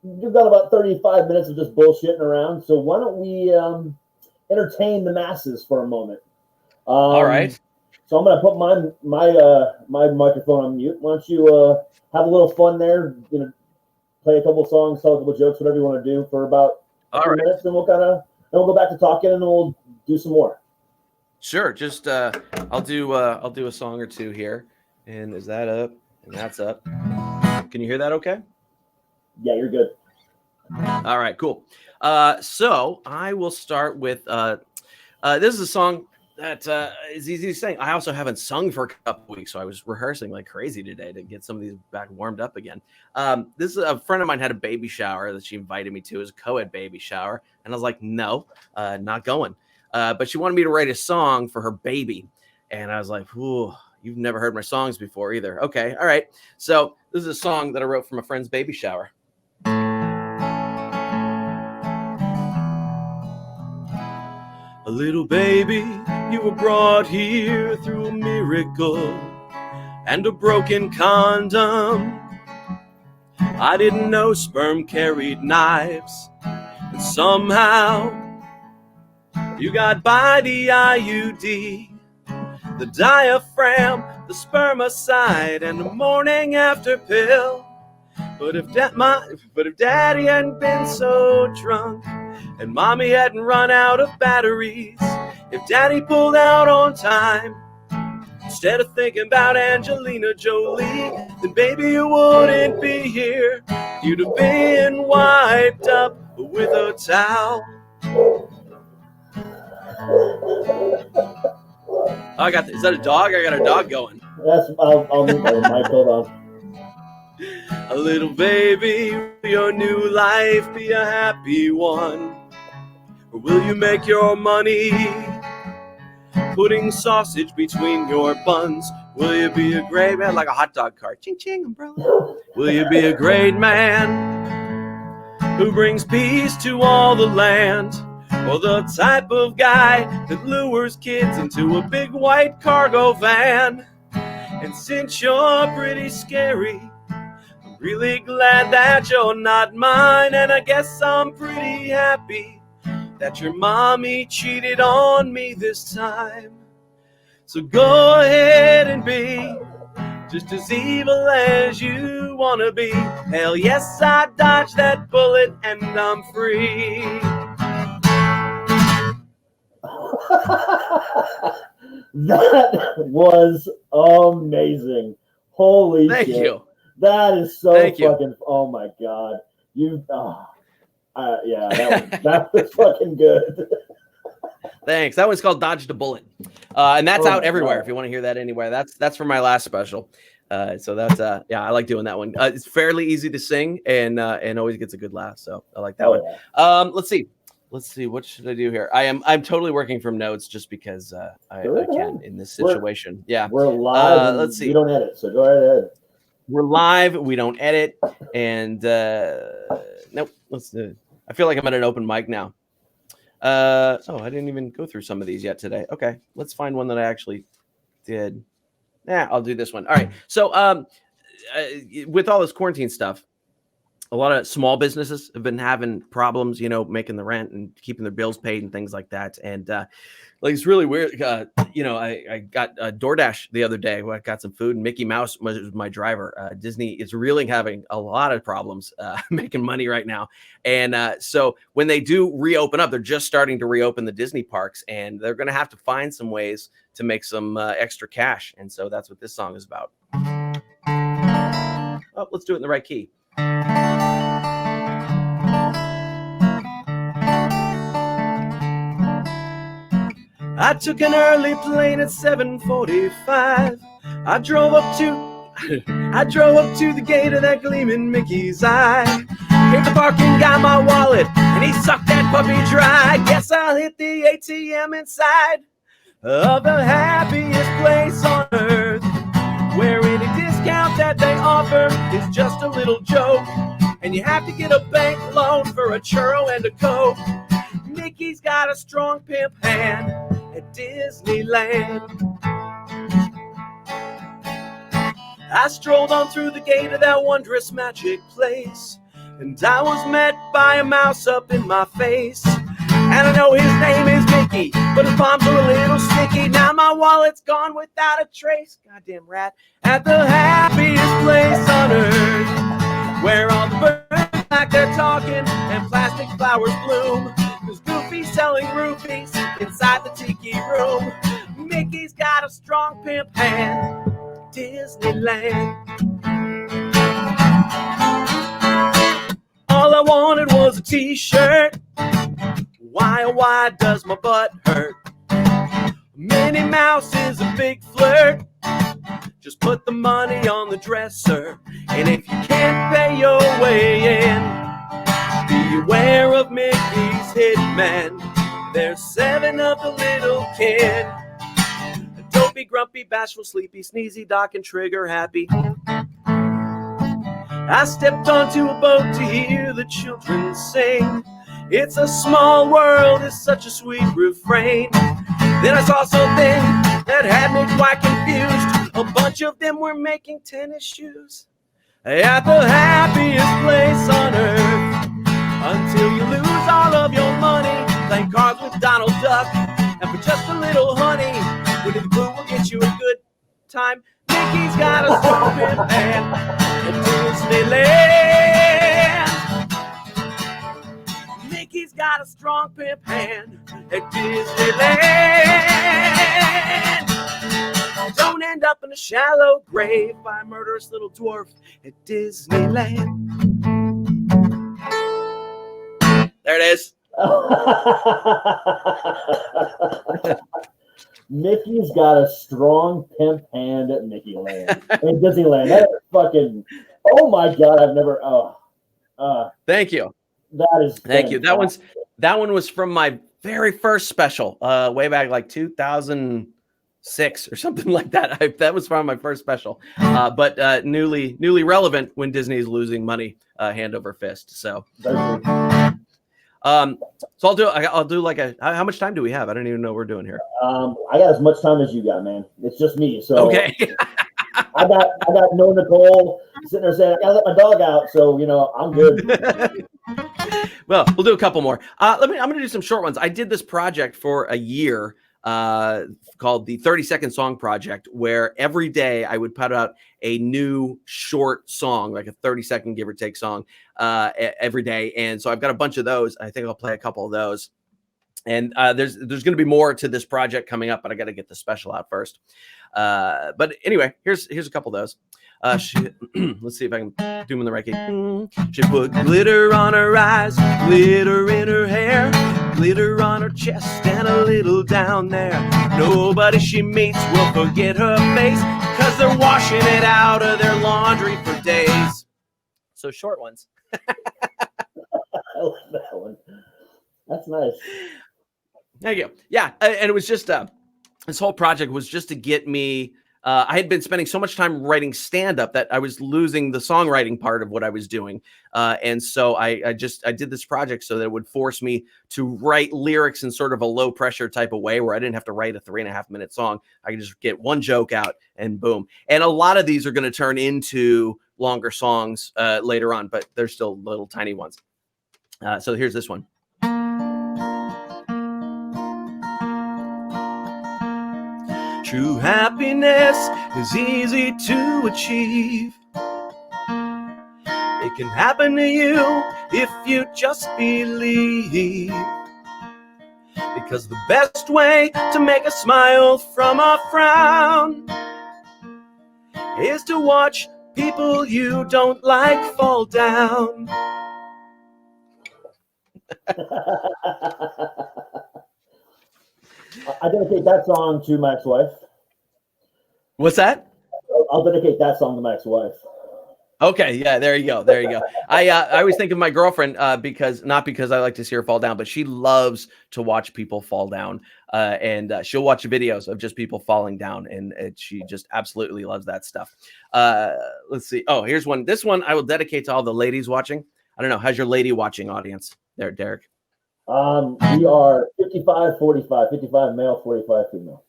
We've got about 35 minutes of just bullshitting around. So why don't we entertain the masses for a moment? All right. So I'm going to put my microphone on mute. Why don't you have a little fun there? Play a couple songs, tell a couple jokes, whatever you want to do for about 2 minutes, and we'll go back to talking, and then we'll do some more. Sure. Just I'll do a song or two here. And is that up? And that's up. Can you hear that? Okay. Yeah, you're good. All right. Cool. So I will start with this is a song that is easy to sing. I also haven't sung for a couple weeks, so I was rehearsing like crazy today to get some of these back warmed up again. This is a friend of mine had a baby shower that she invited me to. It was a co-ed baby shower, and I was like, no, not going. But she wanted me to write a song for her baby, and I was like, ooh, you've never heard my songs before either. Okay, all right. So this is a song that I wrote from a friend's baby shower. A little baby, you were brought here through a miracle and a broken condom. I didn't know sperm carried knives, and somehow you got by the IUD, the diaphragm, the spermicide, and the morning after pill. But if daddy hadn't been so drunk, and mommy hadn't run out of batteries, if daddy pulled out on time, instead of thinking about Angelina Jolie, then baby you wouldn't be here. You'd have been wiped up with a towel. Is that a dog? I got a dog going. I'll move my mic. Hold on. A little baby, will your new life be a happy one? Or will you make your money putting sausage between your buns? Will you be a great man, like a hot dog cart? Ching ching umbrella. Will you be a great man who brings peace to all the land? Or the type of guy that lures kids into a big white cargo van? And since you're pretty scary, I'm really glad that you're not mine. And I guess I'm pretty happy that your mommy cheated on me this time. So go ahead and be just as evil as you want to be. Hell yes, I dodged that bullet and I'm free. That was amazing. Holy shit. Thank you. That is so fucking, oh my God. That was fucking good. Thanks. That one's called Dodge the Bullet. And that's out everywhere if you want to hear that anywhere. That's from my last special. So that's I like doing that one. It's fairly easy to sing and always gets a good laugh. So I like that one. Yeah. Let's see. What should I do here? I'm totally working from notes just because I can in this situation. We're live. Let's see. We don't edit, so go ahead. We're live. We don't edit. And nope. Let's do. I feel like I'm at an open mic now. I didn't even go through some of these yet today. Okay, let's find one that I actually did. I'll do this one. All right. So with all this quarantine stuff, a lot of small businesses have been having problems, making the rent and keeping their bills paid and things like that. And it's really weird. I got DoorDash the other day. I got some food, and Mickey Mouse was my driver. Disney is really having a lot of problems making money right now. And so when they do reopen up, they're just starting to reopen the Disney parks, and they're going to have to find some ways to make some extra cash. And so that's what this song is about. Oh, let's do it in the right key. I took an early plane at 7:45. I drove up to the gate of that gleaming Mickey's eye. Hit the parking, got my wallet, and he sucked that puppy dry. Guess I'll hit the ATM inside of the happiest place on earth, where any discount that they offer offer is just a little joke, and you have to get a bank loan for a churro and a Coke. Mickey's got a strong pimp hand at Disneyland. I strolled on through the gate of that wondrous magic place, and I was met by a mouse up in my face. And I know his name is Mickey, but his palms are a little sticky. Now my wallet's gone without a trace, goddamn rat, at the happiest place on earth, where all the birds like they're talking and plastic flowers bloom. There's Goofy selling roofies inside the tiki room. Mickey's got a strong pimp hand, Disneyland. All I wanted was a t-shirt. Why, oh why does my butt hurt? Minnie Mouse is a big flirt. Just put the money on the dresser. And if you can't pay your way in, beware of Mickey's hitmen. There's 7 of the little kid. Dopey, grumpy, bashful, sleepy, sneezy, doc, and trigger happy. I stepped onto a boat to hear the children sing. It's a small world is such a sweet refrain. Then I saw something that had me quite confused. A bunch of them were making tennis shoes at the happiest place on earth, until you lose all of your money playing cards with Donald Duck. And for just a little honey, Winnie the Pooh will get you a good time. Mickey's got a strong pimp hand at Disneyland. Mickey's got a strong pimp hand at Disneyland. Don't end up in a shallow grave by a murderous little dwarf at Disneyland. There it is. Mickey's got a strong pimp hand at Mickeyland. In Disneyland. That is fucking, oh my God, I've never, Thank you. That is Thank you. That one was from my very first special, way back like 2006 or something like that. That was from my first special, but newly relevant when Disney's losing money hand over fist. So, so I'll do like how much time do we have? I don't even know what we're doing here. I got as much time as you got, man. It's just me. So okay. I got no Nicole sitting there saying I gotta let my dog out, so I'm good. Well, we'll do a couple more. I'm gonna do some short ones. I did this project for a year called the 30-second song project, where every day I would put out a new short song, like a 30-second give or take song every day. And so I've got a bunch of those. I think I'll play a couple of those. And there's going to be more to this project coming up, but I got to get the special out first. But anyway, here's a couple of those. Let's see if I can do them in the right key. She put glitter on her eyes, glitter in her hair, glitter on her chest, and a little down there. Nobody she meets will forget her face, 'cause they're washing it out of their laundry for days. So short ones. I love that one. That's nice. Thank you. Yeah, and it was just this whole project was just to get me. I had been spending so much time writing stand-up that I was losing the songwriting part of what I was doing, and so I did this project so that it would force me to write lyrics in sort of a low-pressure type of way, where I didn't have to write a 3.5-minute song. I could just get one joke out and boom. And a lot of these are going to turn into longer songs later on, but they're still little tiny ones. So here's this one. True happiness is easy to achieve. It can happen to you if you just believe. Because the best way to make a smile from a frown is to watch people you don't like fall down. I dedicate that song to my ex-wife. What's that? I'll dedicate that song to my ex-wife. Okay, yeah, there you go. There you go. I always think of my girlfriend because not because I like to see her fall down, but she loves to watch people fall down. And she'll watch videos of just people falling down, and she just absolutely loves that stuff. Let's see. Oh, here's one. This one I will dedicate to all the ladies watching. I don't know. How's your lady watching audience there, Derek? We are 55, 45, 55 male, 45 female.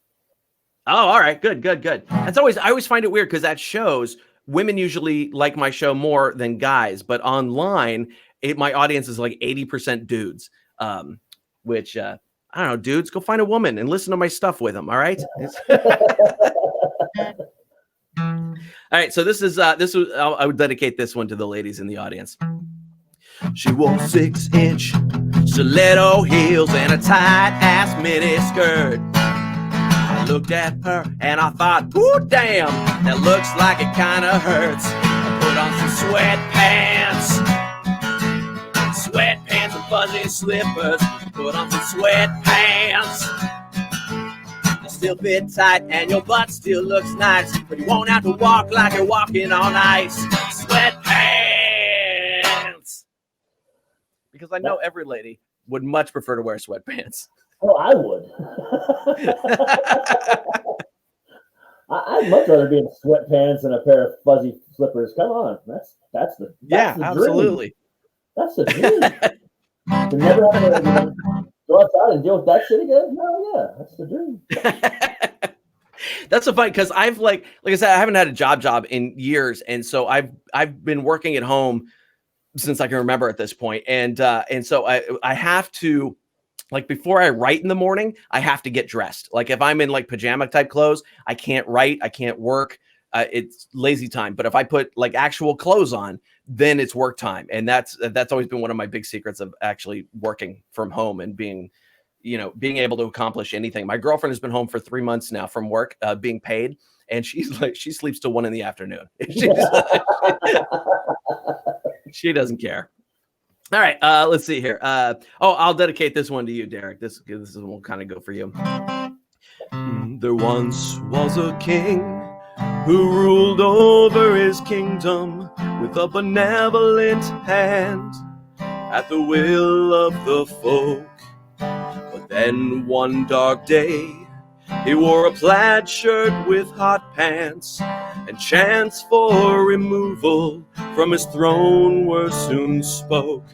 Oh, all right. Good. I always find it weird because that shows women usually like my show more than guys, but online, my audience is like 80% dudes. Which I don't know, dudes, go find a woman and listen to my stuff with them. All right. All right. So this was I would dedicate this one to the ladies in the audience. She wore 6-inch stiletto heels and a tight ass mini skirt. I looked at her and I thought, ooh, damn, that looks like it kind of hurts. I put on some sweatpants and fuzzy slippers. Put on some sweatpants. They still fit tight and your butt still looks nice, but you won't have to walk like you're walking on ice. Sweatpants. Because I know every lady would much prefer to wear sweatpants. Oh, I would. I'd much rather be in sweatpants and a pair of fuzzy slippers. Come on, that's the absolutely. Dream. That's the dream. To never have to go outside and deal with that shit again. No, yeah, that's the dream. That's so funny because I've like I said, I haven't had a job in years, and so I've been working at home since I can remember at this point, and so I have to. Like before I write in the morning, I have to get dressed. Like if I'm in like pajama type clothes, I can't write, I can't work. It's lazy time. But if I put like actual clothes on, then it's work time. And that's always been one of my big secrets of actually working from home and being able to accomplish anything. My girlfriend has been home for 3 months now from work, being paid, and she sleeps till 1 PM. She doesn't care. All right, let's see here. I'll dedicate this one to you, Derek. This will kind of go for you. There once was a king who ruled over his kingdom with a benevolent hand at the will of the folk. But then one dark day, he wore a plaid shirt with hot pants, and chants for removal from his throne were soon spoke.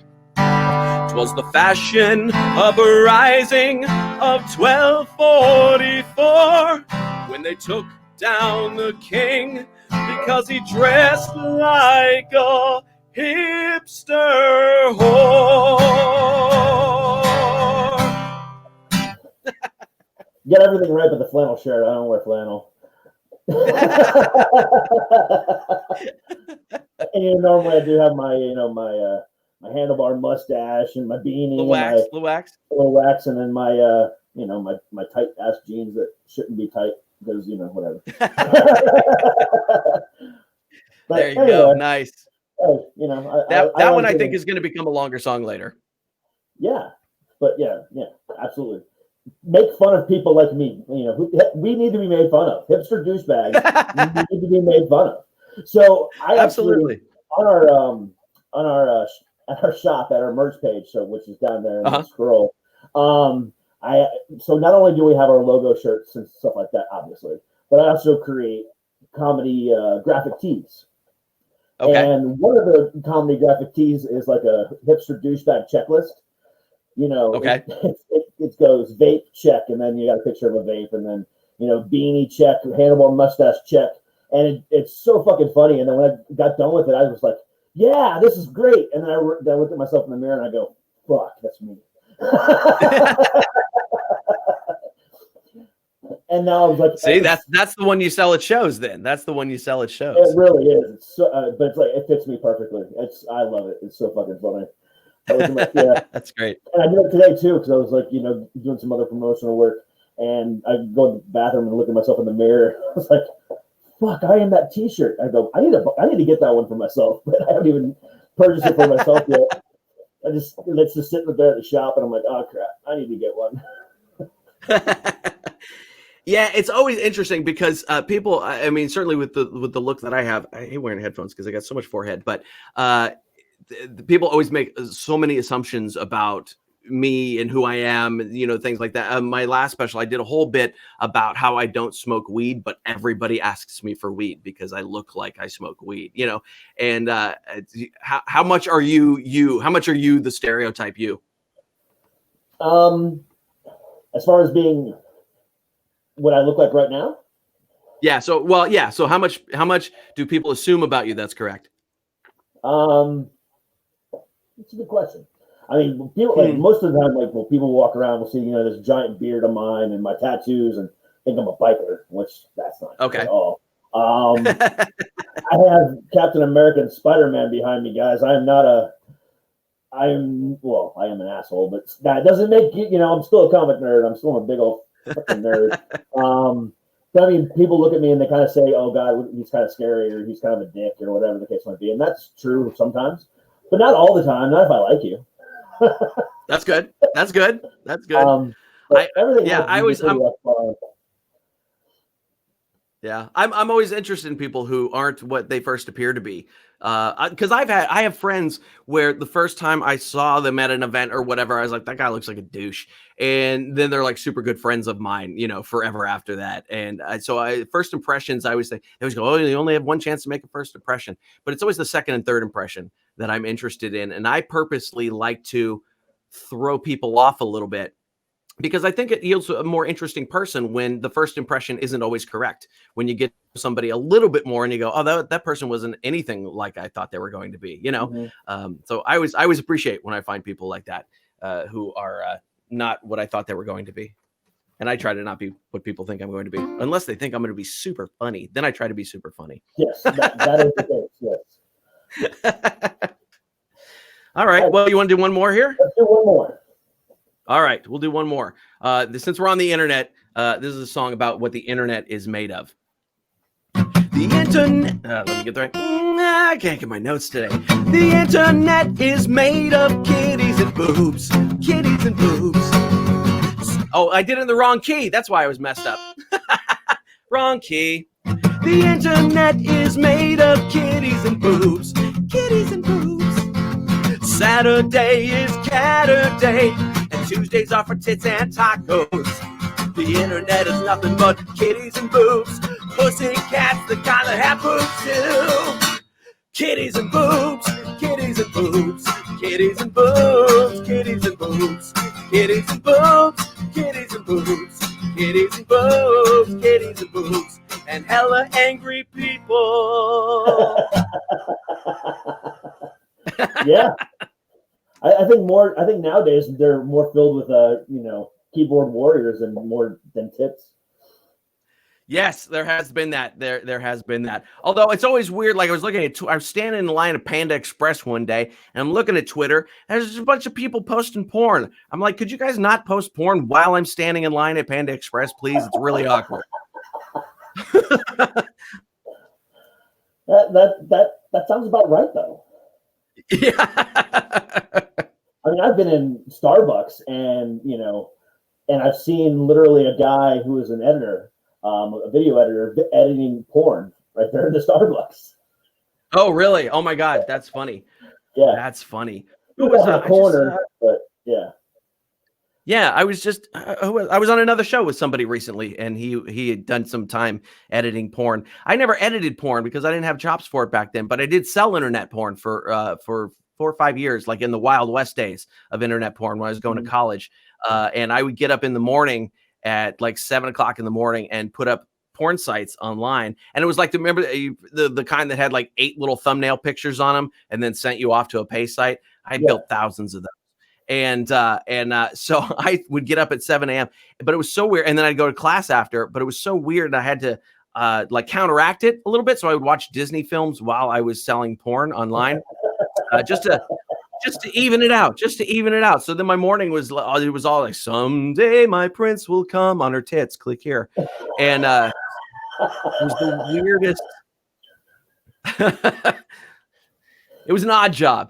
'Twas the fashion of a rising of 1244 when they took down the king because he dressed like a hipster whore. Get everything right but the flannel shirt. I don't wear flannel. And normally I do have my my handlebar mustache and my beanie, little wax, and then my my tight ass jeans that shouldn't be tight because whatever. There you go, nice. Hey, that one I think is going to become a longer song later. Yeah, but yeah, absolutely. Make fun of people like me. We need to be made fun of. Hipster douchebags need to be made fun of. So I absolutely on our at our shop at our merch page, which is down there in the scroll. So not only do we have our logo shirts and stuff like that, obviously, but I also create comedy graphic tees. Okay. And one of the comedy graphic tees is like a hipster douchebag checklist. Okay. It goes vape check, and then you got a picture of a vape, and then beanie check, handlebar mustache check, and it's so fucking funny. And then when I got done with it, I was like, yeah, this is great. And then I looked at myself in the mirror and I go, fuck, that's me. And now I was like, see, that's the one you sell at shows. Then that's the one you sell at shows. It really is. It's so, but it's like it fits me perfectly. I love it. It's so fucking funny. That's great. And I did it today too because I was like, doing some other promotional work, and I go to the bathroom and look at myself in the mirror. I was like, fuck, I am that T-shirt. I go, I need to get that one for myself, but I haven't even purchased it for myself yet. It's just sitting there at the shop, and I'm like, oh crap, I need to get one. Yeah, it's always interesting because people, I mean, certainly with the look that I have, I hate wearing headphones because I got so much forehead, but the people always make so many assumptions about me and who I am, things like that. My last special, I did a whole bit about how I don't smoke weed, but everybody asks me for weed because I look like I smoke weed, and how much are you, how much are you the stereotype you? As far as being what I look like right now? Yeah. So, well, yeah. So how much do people assume about you? That's correct. It's a good question. I mean, people like most of the time, like when people walk around, will see this giant beard of mine and my tattoos, and think I'm a biker, which that's not okay at all. I have Captain America and Spider-Man behind me, guys. I am an asshole, but that doesn't make I'm still a comic nerd. I'm still a big old fucking nerd. I mean, people look at me and they kind of say, "Oh God, he's kind of scary," or "He's kind of a dick," or whatever the case might be, and that's true sometimes, but not all the time. Not if I like you. That's good. That's good. That's good. I'm always interested in people who aren't what they first appear to be. Because I have friends where the first time I saw them at an event or whatever, I was like, that guy looks like a douche, and then they're like super good friends of mine, forever after that. And first impressions, I always say, they always go, oh, you only have one chance to make a first impression, but it's always the second and third impression that I'm interested in, and I purposely like to throw people off a little bit, because I think it yields a more interesting person when the first impression isn't always correct. When you get somebody a little bit more and you go, oh, that person wasn't anything like I thought they were going to be, So I always appreciate when I find people like that who are not what I thought they were going to be. And I try to not be what people think I'm going to be, unless they think I'm going to be super funny. Then I try to be super funny. Yes, that is the case, yes. All right. Well, you want to do one more here? Let's do one more. All right, we'll do one more. Since we're on the internet, this is a song about what the internet is made of. The internet. Let me get the right. I can't get my notes today. The internet is made of kitties and boobs. Kitties and boobs. Oh, I did it in the wrong key. That's why I was messed up. Wrong key. The internet is made of kitties and boobs. Kitties and boobs. Saturday is Catterday. Tuesdays are for tits and tacos. The internet is nothing but kitties and boobs. Pussy cats, the kind that have boobs too. Kitties and boobs, kitties and boobs, kitties and boobs, kitties and boobs, kitties and boobs, kitties and boobs, kitties and boobs, kitties and boobs, and hella angry people. Yeah. I think nowadays they're more filled with keyboard warriors and more than tits. Yes, there has been that. There has been that. Although it's always weird. Like I was standing in the line at Panda Express one day, and I'm looking at Twitter, and there's just a bunch of people posting porn. I'm like, could you guys not post porn while I'm standing in line at Panda Express, please? It's really awkward. That sounds about right, though. Yeah. I mean, I've been in Starbucks and I've seen literally a guy who is an editor, a video editor, editing porn right there in the Starbucks. Oh, really? Oh my God. That's funny. Yeah. That's funny. Who was a corner, but yeah. Yeah, I was on another show with somebody recently, and he had done some time editing porn. I never edited porn because I didn't have chops for it back then, but I did sell internet porn for 4 or 5 years, like in the Wild West days of internet porn when I was going to college. And I would get up in the morning at like 7 o'clock in the morning and put up porn sites online. And it was like, remember the kind that had like 8 little thumbnail pictures on them and then sent you off to a pay site. I built thousands of them. And so I would get up at 7 a.m., but it was so weird. And then I'd go to class after, but it was so weird. And I had to like counteract it a little bit. So I would watch Disney films while I was selling porn online, just to even it out, So then my morning was all like, someday my prince will come on her tits. Click here. And it was the weirdest. It was an odd job.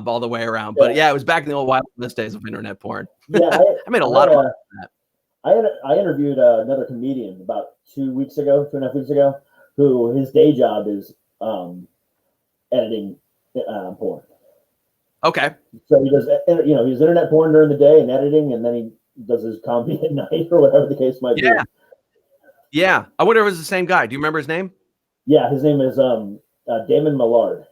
All the way around. But yeah, it was back in the old Wild West days of internet porn. Yeah, I made a lot of money from that. I interviewed another comedian about 2 weeks ago, 2.5 weeks ago, who his day job is editing porn. Okay. So he does, he's internet porn during the day and editing, and then he does his comedy at night or whatever the case might be. Yeah. I wonder if it was the same guy. Do you remember his name? Yeah, his name is Damon Millard.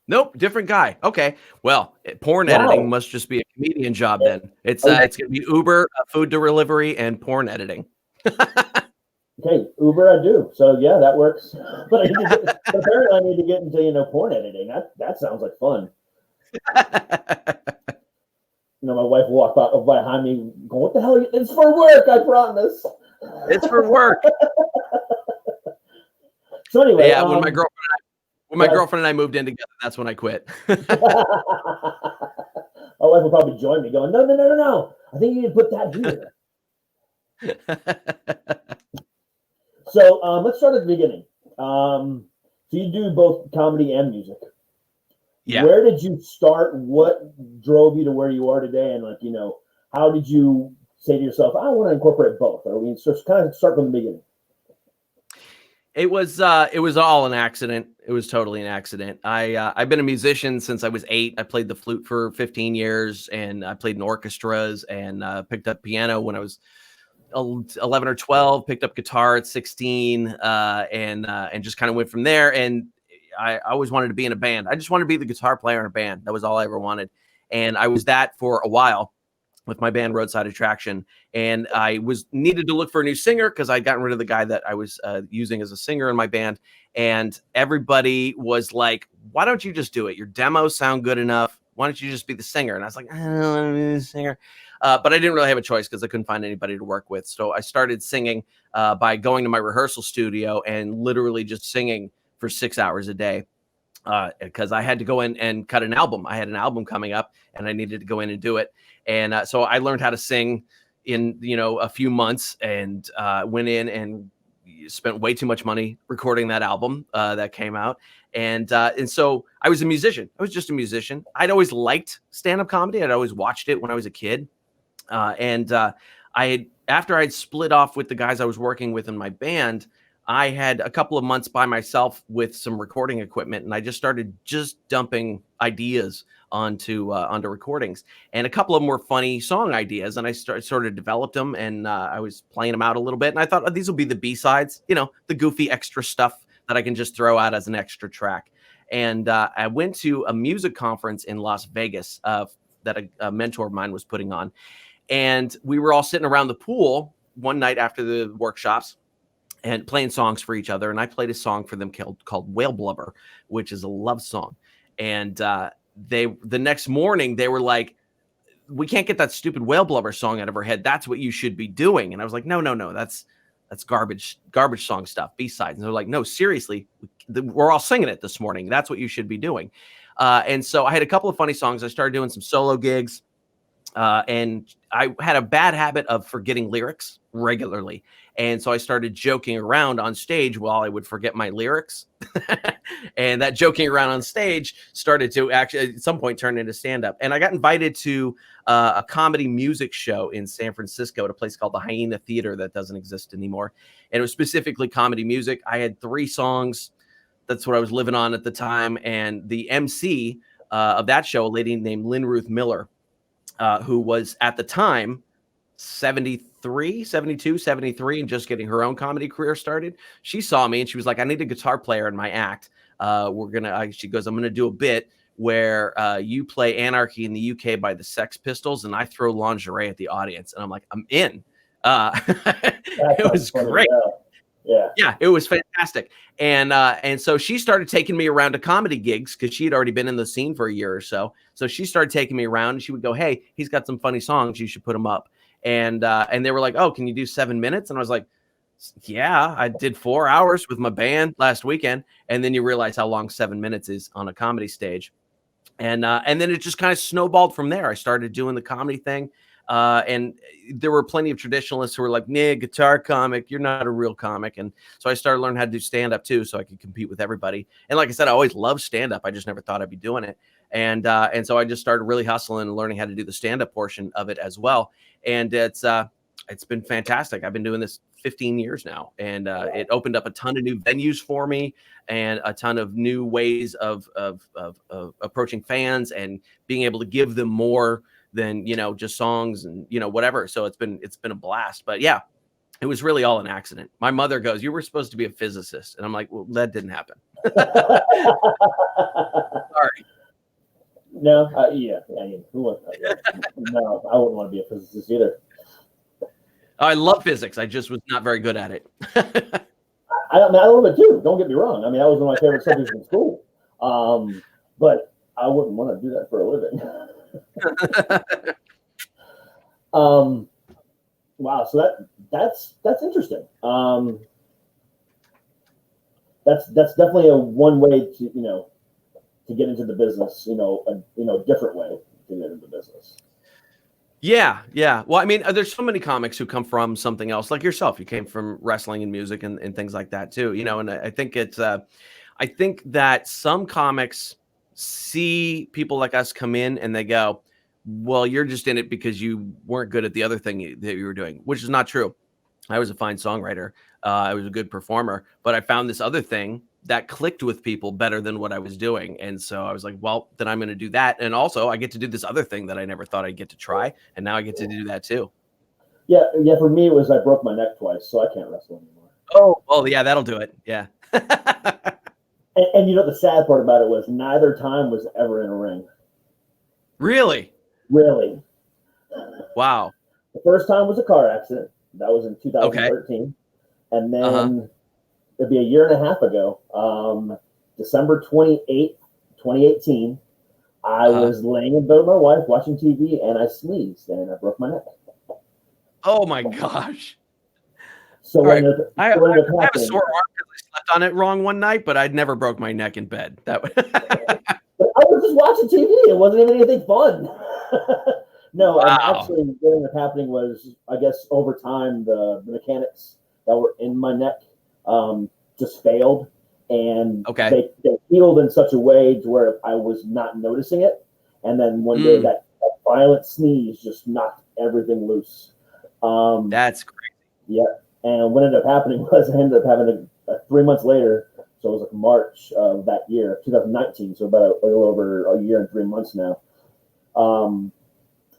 Nope, different guy. Okay. Well, porn editing must just be a comedian job then. It's going to be Uber, food delivery, and porn editing. Okay, Uber I do. So yeah, that works. But apparently I need to get into porn editing. That sounds like fun. My wife walked behind me going, "What the hell? It's for work, I promise." It's for work. So anyway, yeah, when my girlfriend and I moved in together, that's when I quit. My wife will probably join me going, no. I think you need to put that here. So let's start at the beginning. So you do both comedy and music. Yeah. Where did you start? What drove you to where you are today? And how did you say to yourself, I want to incorporate both? Or we kind of start from the beginning? It was all an accident. It was totally an accident. I've been a musician since I was 8. I played the flute for 15 years, and I played in orchestras, and picked up piano when I was 11 or 12. Picked up guitar at 16, and just kind of went from there. And I always wanted to be in a band. I just wanted to be the guitar player in a band. That was all I ever wanted, and I was that for a while with my band Roadside Attraction. And I needed to look for a new singer because I'd gotten rid of the guy that I was using as a singer in my band. And everybody was like, why don't you just do it? Your demos sound good enough. Why don't you just be the singer? And I was like, I don't want to be the singer. But I didn't really have a choice because I couldn't find anybody to work with. So I started singing by going to my rehearsal studio and literally just singing for 6 hours a day. Because I had to go in and cut an album. I had an album coming up and I needed to go in and do it. And so I learned how to sing in, a few months, and went in and spent way too much money recording that album that came out. And so I was a musician. I was just a musician. I'd always liked stand-up comedy. I'd always watched it when I was a kid. After I'd split off with the guys I was working with in my band, I had a couple of months by myself with some recording equipment, and I just started dumping ideas onto recordings, and a couple of them were funny song ideas, and I sort of developed them, and I was playing them out a little bit, and I thought, these will be the B-sides, the goofy extra stuff that I can just throw out as an extra track. And I went to a music conference in Las Vegas that a mentor of mine was putting on, and we were all sitting around the pool one night after the workshops and playing songs for each other. And I played a song for them called Whale Blubber, which is a love song. And the next morning they were like, we can't get that stupid Whale Blubber song out of our head. That's what you should be doing. And I was like, no, that's garbage song stuff, B-sides. And they're like, no, seriously, we're all singing it this morning. That's what you should be doing. And so I had a couple of funny songs. I started doing some solo gigs. And I had a bad habit of forgetting lyrics regularly. And so I started joking around on stage while I would forget my lyrics. And that joking around on stage started to actually at some point turn into stand-up. And I got invited to a comedy music show in San Francisco at a place called the Hyena Theater that doesn't exist anymore. And it was specifically comedy music. I had 3 songs. That's what I was living on at the time. And the MC of that show, a lady named Lynn Ruth Miller, who was at the time 72, 73, and just getting her own comedy career started. She saw me and she was like, I need a guitar player in my act. She goes, I'm going to do a bit where you play Anarchy in the UK by the Sex Pistols and I throw lingerie at the audience. And I'm like, I'm in. It was great. Yeah, it was fantastic. And so she started taking me around to comedy gigs because she had already been in the scene for a year or so. So she started taking me around and she would go, hey, he's got some funny songs. You should put them up. And they were like, oh, can you do 7 minutes? And I was like, yeah, I did 4 hours with my band last weekend. And then you realize how long 7 minutes is on a comedy stage. And then it just kind of snowballed from there. I started doing the comedy thing. And there were plenty of traditionalists who were like, nah, guitar comic, you're not a real comic. And so I started learning how to do stand-up too, so I could compete with everybody. And like I said, I always loved stand-up. I just never thought I'd be doing it. And so I just started really hustling and learning how to do the stand-up portion of it as well. And I it's been fantastic. I've been doing this 15 years now, and it opened up a ton of new venues for me and a ton of new ways of approaching fans and being able to give them more than, just songs and, whatever. So it's been a blast. But yeah, it was really all an accident. My mother goes, "You were supposed to be a physicist." And I'm like, "Well, that didn't happen." Sorry. No, yeah. I mean, no, I wouldn't want to be a physicist either. I love physics. I just was not very good at it. I love it too. Don't get me wrong. I mean, that was one of my favorite subjects in school. But I wouldn't want to do that for a living. Wow. So that's interesting. That's definitely one way to to get into the business. A different way to get into the business. Yeah. Well, I mean, there's so many comics who come from something else, like yourself. You came from wrestling and music and things like that too. And I think I think that some comics see people like us come in and they go, "Well, you're just in it because you weren't good at the other thing that you were doing," which is not true. I was a fine songwriter. I was a good performer, but I found this other thing that clicked with people better than what I was doing. And so I was like, well, then I'm going to do that. And also I get to do this other thing that I never thought I'd get to try. And now I get to do that too. Yeah. For me, it was I broke my neck twice, so I can't wrestle anymore. Oh, well, yeah, that'll do it. Yeah. and the sad part about it was neither time was ever in a ring. Really? Really. Wow. The first time was a car accident. That was in 2013. Okay. And then it'd be a year and a half ago, December 28th, 2018, I was laying in bed with my wife watching TV and I sneezed and I broke my neck. Oh my gosh. So I have a sore arm because I slept on it wrong one night, but I'd never broke my neck in bed. But I was just watching TV. It wasn't even anything fun. No, wow. Actually, what ended up happening was, I guess, over time, the mechanics that were in my neck just failed. And they healed in such a way to where I was not noticing it. And then one day, that violent sneeze just knocked everything loose. That's crazy. Yeah. And what ended up happening was I ended up having 3 months later, so it was like March of that year, 2019, so about a little over a year and 3 months now.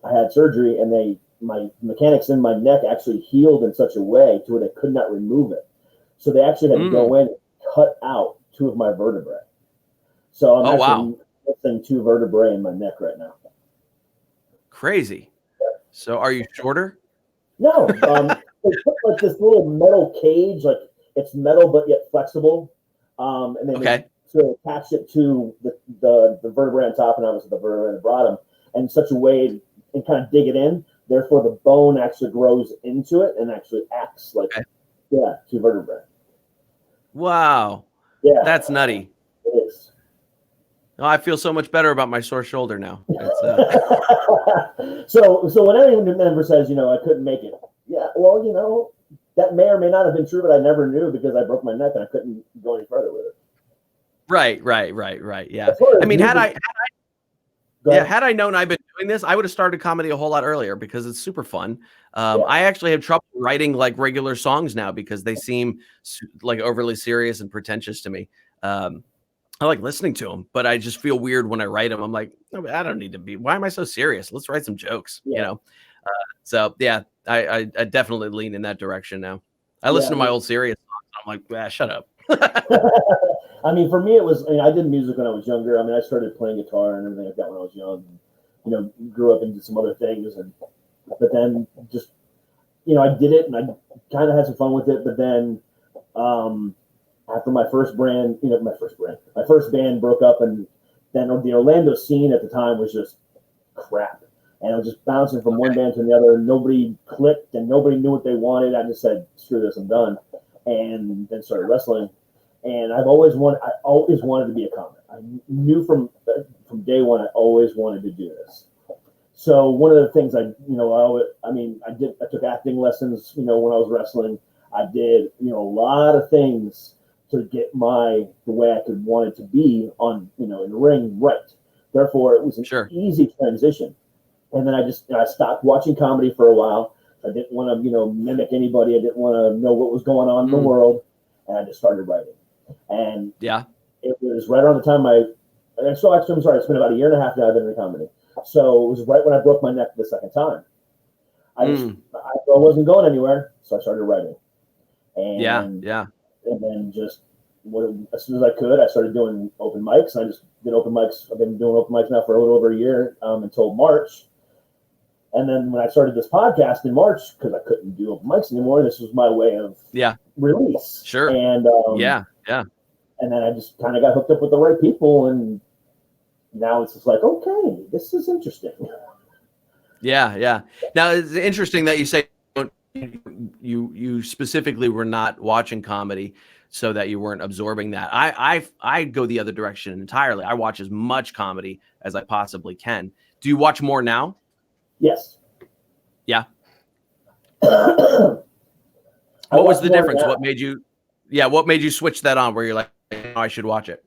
I had surgery, and my mechanics in my neck actually healed in such a way to where they could not remove it. So they actually had to go in and cut out 2 of my vertebrae. So I'm actually missing 2 vertebrae in my neck right now. Crazy. Yeah. So are you shorter? No. They put like this little metal cage, like it's metal but yet flexible. And then they attach it to the vertebrae on top and obviously the vertebrae on the bottom in such a way and kind of dig it in. Therefore, the bone actually grows into it and actually acts like 2 vertebrae. Wow. Yeah. That's nutty. It is. Oh, I feel so much better about my sore shoulder now. So when anyone ever says, I couldn't make it, yeah, well, that may or may not have been true, but I never knew because I broke my neck and I couldn't go any further with it. Right. Yeah. I mean, had I known I've been doing this, I would have started comedy a whole lot earlier because it's super fun. I actually have trouble writing like regular songs now because they seem like overly serious and pretentious to me. I like listening to them, but I just feel weird when I write them. I'm like, no, I don't need to be. Why am I so serious? Let's write some jokes, So yeah, I definitely lean in that direction now. I listen to my old serious songs. I'm like, shut up. I mean, for me, it was. I did music when I was younger. I mean, I started playing guitar and everything like that when I was young. And, grew up and did some other things, but then just, I did it and I kind of had some fun with it. But then, after my first band broke up, and then the Orlando scene at the time was just crap. And I was just bouncing from one band to the other. And nobody clicked and nobody knew what they wanted. I just said, screw this, I'm done. And then started wrestling. And I always wanted to be a comic. I knew from day one, I always wanted to do this. So one of the things I took acting lessons, when I was wrestling. I did, a lot of things to get the way I could want it to be on, in the ring right. Therefore, it was an easy transition. And then I stopped watching comedy for a while, I didn't want to, mimic anybody. I didn't want to know what was going on in the world. And I just started writing. And it was right around the time I'm sorry, it's been about a year and a half now I've been in comedy. So it was right when I broke my neck the second time. I wasn't going anywhere, so I started writing. And and then just as soon as I could, I started doing open mics. I just did open mics. I've been doing open mics now for a little over a year, until March. And then when I started this podcast in March, because I couldn't do open mics anymore, this was my way of release. Sure. And and then I just kind of got hooked up with the right people, and now it's just like, okay, this is interesting. Yeah. Now it's interesting that you say you specifically were not watching comedy so that you weren't absorbing that. I go the other direction entirely. I watch as much comedy as I possibly can. Do you watch more now? Yes. Yeah. What was the difference? What made you switch that on where you're like, oh, I should watch it?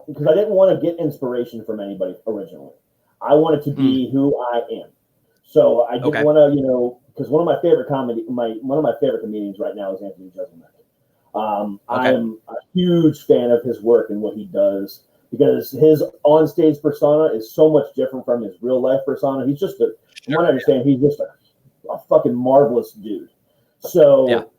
Because I didn't want to get inspiration from anybody originally. I wanted to be who I am. So I didn't want to, because one of my favorite comedians right now is Anthony Jeselnik. I'm a huge fan of his work and what he does, because his onstage persona is so much different from his real life persona. He's just from what I understand, he's just a fucking marvelous dude. So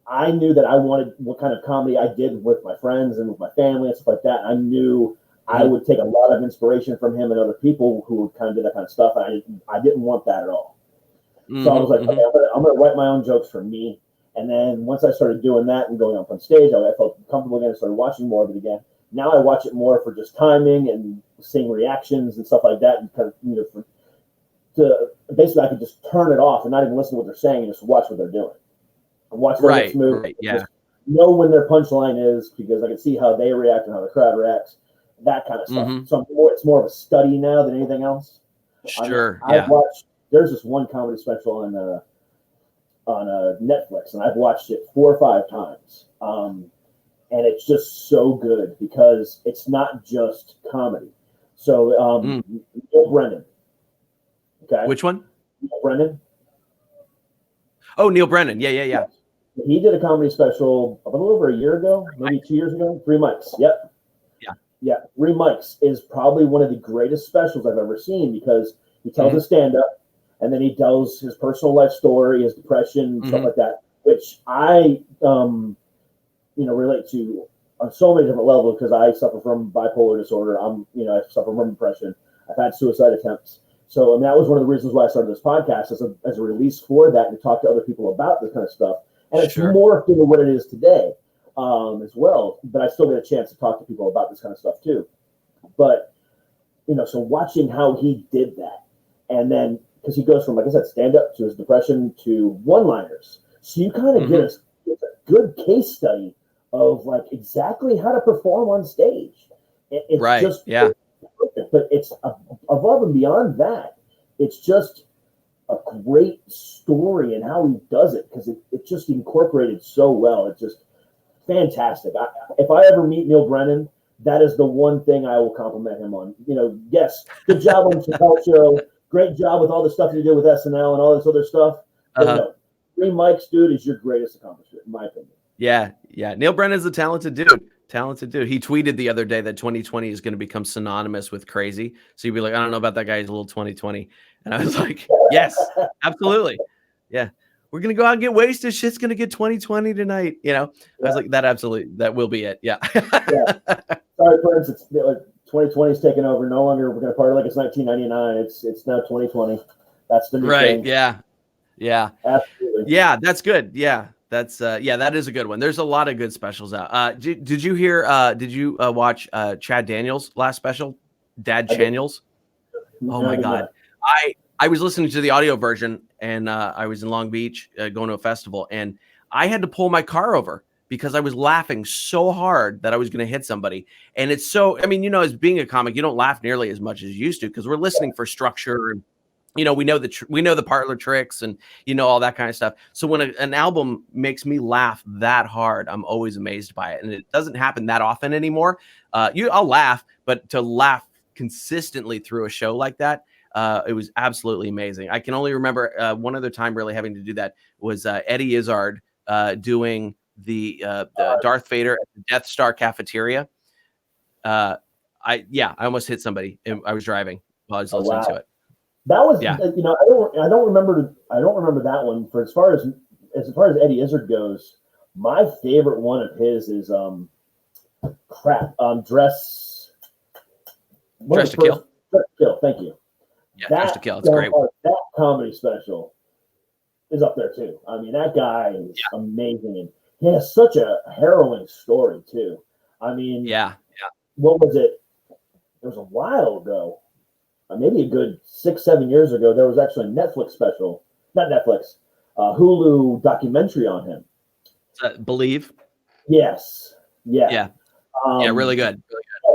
I knew that I wanted what kind of comedy I did with my friends and with my family and stuff like that. I knew I would take a lot of inspiration from him and other people who kind of did that kind of stuff. And I didn't want that at all. So I was like, okay, I'm going to write my own jokes for me. And then once I started doing that and going up on stage, I felt comfortable again and started watching more of it again. Now I watch it more for just timing and seeing reactions and stuff like that. And kind of, basically I could just turn it off and not even listen to what they're saying and just watch what they're doing. And watch their next move. Just know when their punchline is, because I can see how they react and how the crowd reacts. That kind of stuff. So it's more of a study now than anything else. Sure. I've watched. There's this one comedy special on Netflix, and I've watched it 4 or 5 times. And it's just so good because it's not just comedy. So Neil Brennan. Okay. Which one? Neil Brennan. Oh, Neil Brennan. Yeah. He did a comedy special a little over a year ago, maybe 2 years ago. 3 mics. Yep. Yeah. 3 mics is probably one of the greatest specials I've ever seen, because he tells a stand-up, and then he tells his personal life story, his depression, stuff like that, which I, relate to on so many different levels, because I suffer from bipolar disorder. I suffer from depression. I've had suicide attempts. So that was one of the reasons why I started this podcast as a release for that, and to talk to other people about this kind of stuff. And it's morphed into what it is today as well. But I still get a chance to talk to people about this kind of stuff too. But, so watching how he did that, and then, because he goes from, like I said, stand-up to his depression to one-liners. So you kind of get a good case study of like exactly how to perform on stage. It's just perfect, but it's above and beyond that. It's just a great story and how he does it, because it just incorporated so well. It's just fantastic. If I ever meet Neil Brennan, that is the one thing I will compliment him on. Yes, good job on the Chappelle Show. Great job with all the stuff you did with SNL and all this other stuff. But 3 mics, dude, is your greatest accomplishment, in my opinion. Yeah. Neil Brennan's a talented dude. He tweeted the other day that 2020 is going to become synonymous with crazy. So you'd be like, I don't know about that guy. He's a little 2020. And I was like, yes, absolutely. Yeah. We're going to go out and get wasted. Shit's going to get 2020 tonight. I was like, that will be it. Yeah. Sorry, Prince. It's 2020 is taking over. No longer we're going to party like it's 1999. It's now 2020. That's the new thing. Yeah. Absolutely. Yeah, that's good. Yeah. That is a good one. There's a lot of good specials out. Did you hear? Did you watch Chad Daniels' last special, Dad Channels? Oh my God, I was listening to the audio version, and I was in Long Beach going to a festival, and I had to pull my car over because I was laughing so hard that I was going to hit somebody. And it's so, as being a comic, you don't laugh nearly as much as you used to, because we're listening for structure and. We know the parlor tricks and all that kind of stuff. So when an album makes me laugh that hard, I'm always amazed by it, and it doesn't happen that often anymore. I'll laugh, but to laugh consistently through a show like that, It was absolutely amazing. I can only remember one other time really having to do that was Eddie Izzard doing the Darth Vader at the Death Star cafeteria. I almost hit somebody. I was driving while I was listening to it. That was, I don't remember that one. For as far as Eddie Izzard goes, my favorite one of his is Dress to Kill. Dress to Kill. Thank you. Yeah, Dress to Kill. It's great. That comedy special is up there too. I mean, that guy is amazing, and he has such a harrowing story too. I mean, what was it? It was a while ago. Maybe a good 6-7 years ago, there was actually a Netflix special, not Netflix, Hulu documentary on him. Believe? Yes. Yeah. Yeah. Really good.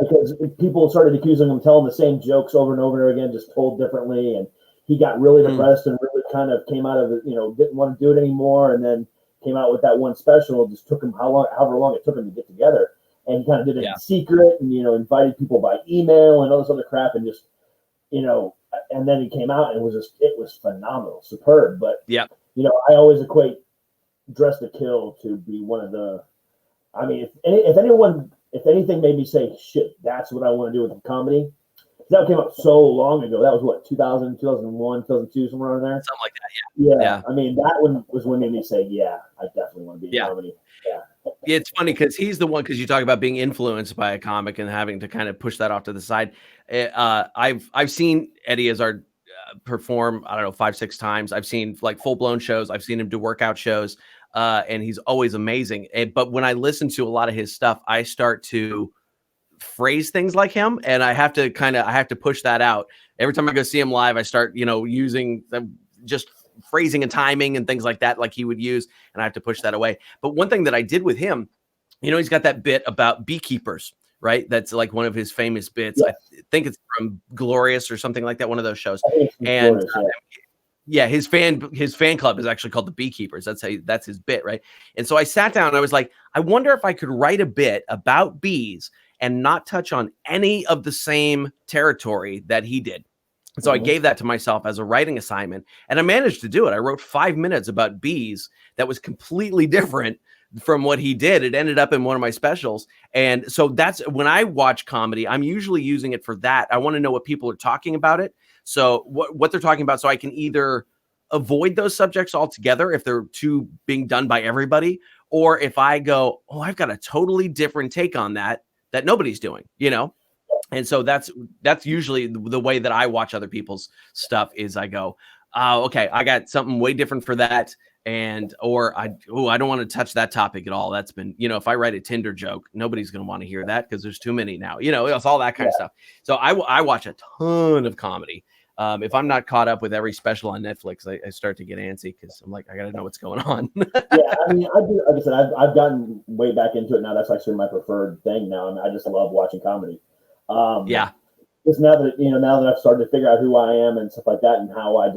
Because people started accusing him, telling the same jokes over and over again, just told differently. And he got really depressed and really kind of came out of it, didn't want to do it anymore. And then came out with that one special. It just took him however long it took him to get together. And he kind of did it in secret and, invited people by email and all this other crap and just, and then he came out and it was phenomenal, superb. But, I always equate Dress to Kill to be one of the, I mean, if anything made me say, shit, that's what I want to do with comedy. That came out so long ago. That was what, 2000, 2001, 2002, somewhere around there? Something like that, yeah. I mean, that one was what made me say, yeah, I definitely want to be in comedy. Yeah. It's funny because he's the one, because you talk about being influenced by a comic and having to kind of push that off to the side. I've seen Eddie Izzard perform, I don't know, 5-6 times. I've seen like full-blown shows. I've seen him do workout shows, and he's always amazing. But when I listen to a lot of his stuff, I start to phrase things like him, and I have to push that out. Every time I go see him live, I start, using just phrasing and timing and things like that, like he would use, and I have to push that away. But one thing that I did with him, he's got that bit about beekeepers, right? That's like one of his famous bits. I think it's from Glorious or something like that, one of those shows. And his fan club is actually called the Beekeepers. That's his bit, right? And so I sat down and I was like, I wonder if I could write a bit about bees and not touch on any of the same territory that he did. And so I gave that to myself as a writing assignment, and I managed to do it. I wrote 5 minutes about bees that was completely different from what he did. It ended up in one of my specials. And so that's when I watch comedy, I'm usually using it for that. I want to know what people are talking about it. So what they're talking about, so I can either avoid those subjects altogether if they're too being done by everybody, or if I go, oh, I've got a totally different take on that nobody's doing, And so that's usually the way that I watch other people's stuff is I go, okay, I got something way different for that. Or I don't want to touch that topic at all. That's been, if I write a Tinder joke, nobody's going to want to hear that because there's too many now, it's all that kind of stuff. So I watch a ton of comedy. If I'm not caught up with every special on Netflix, I start to get antsy because I'm like, I got to know what's going on. I mean, I do. Like I said, I've gotten way back into it now. That's actually my preferred thing now. And I just love watching comedy. Just now that I've started to figure out who I am and stuff like that, and how I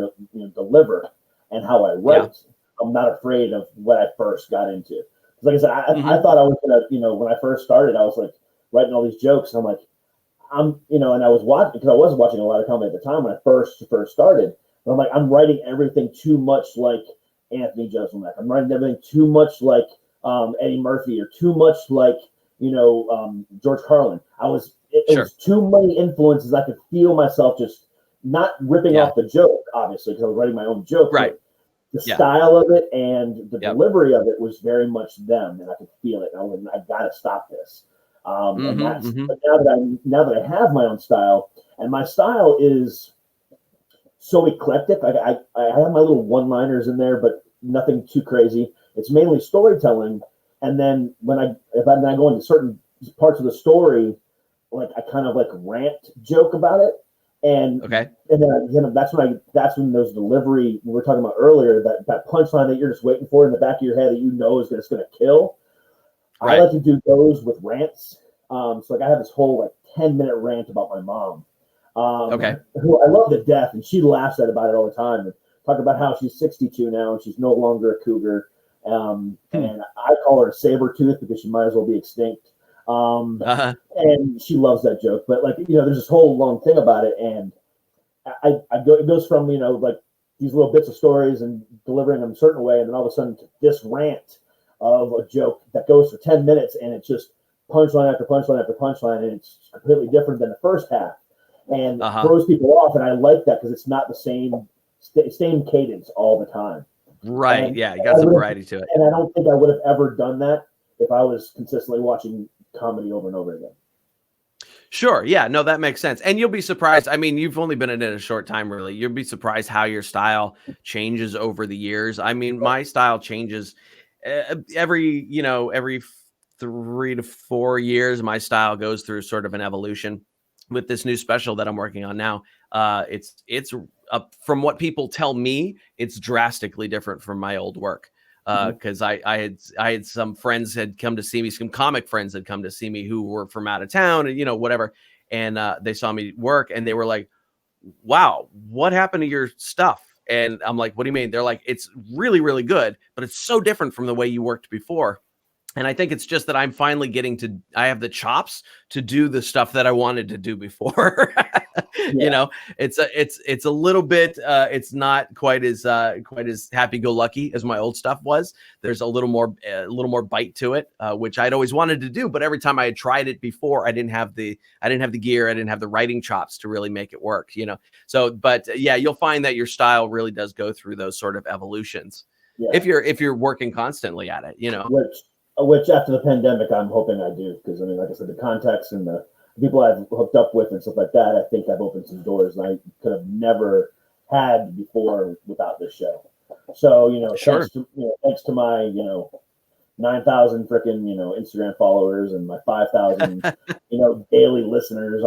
deliver and how I write, I'm not afraid of what I first got into. Like I said, I thought I was gonna, when I first started, I was like writing all these jokes, and I'm like, and I was watching, because I wasn't watching a lot of comedy at the time when I first started. But I'm like, I'm writing everything too much like Anthony Jeselnik. I'm writing everything too much like Eddie Murphy, or too much like George Carlin. It was too many influences. I could feel myself just not ripping off the joke, obviously, because I was writing my own joke. Right. The style of it and the delivery of it was very much them, and I could feel it. And I got to stop this. And that's, but now that I have my own style, and my style is so eclectic. I have my little one-liners in there, but nothing too crazy. It's mainly storytelling, and then when I go into certain parts of the story, like I kind of like rant joke about it, and then that's when those delivery we were talking about earlier, that punchline that you're just waiting for in the back of your head that is just going to kill. Right. I like to do those with rants. So like I have this whole like 10-minute rant about my mom, who I love to death, and she laughs about it all the time, and talk about how she's 62 now and she's no longer a cougar. And I call her a saber tooth because she might as well be extinct. And she loves that joke. But like, there's this whole long thing about it, and it goes from, like these little bits of stories and delivering them a certain way, and then all of a sudden to this rant of a joke that goes for 10 minutes, and it's just punchline after punchline after punchline, and it's completely different than the first half, and throws people off. And I like that because it's not the same cadence all the time. Right. And yeah. You got some variety to it. And I don't think I would have ever done that if I was consistently watching comedy over and over again. Sure. Yeah. No, that makes sense. And you'll be surprised. I mean, you've only been in it a short time, really. You'll be surprised how your style changes over the years. I mean, my style changes every 3 to 4 years. My style goes through sort of an evolution. With this new special that I'm working on now, it's from what people tell me, it's drastically different from my old work. Because I had some friends had come to see me, some comic friends had come to see me who were from out of town and whatever, and they saw me work and they were like, "Wow, what happened to your stuff?" And I'm like, "What do you mean?" They're like, "It's really, really good, but it's so different from the way you worked before." And I think it's just that I'm finally I have the chops to do the stuff that I wanted to do before. It's a little bit, it's not quite as happy-go-lucky as my old stuff was. There's a little more bite to it, which I'd always wanted to do. But every time I had tried it before, I didn't have the gear. I didn't have the writing chops to really make it work, So, but yeah, you'll find that your style really does go through those sort of evolutions. Yeah. If you're working constantly at it, Which after the pandemic, I'm hoping I do, because I mean, like I said, the contacts and the people I've hooked up with and stuff like that, I think I've opened some doors that I could have never had before without this show. So sure. Thanks to my 9,000 freaking Instagram followers and my 5,000 daily listeners,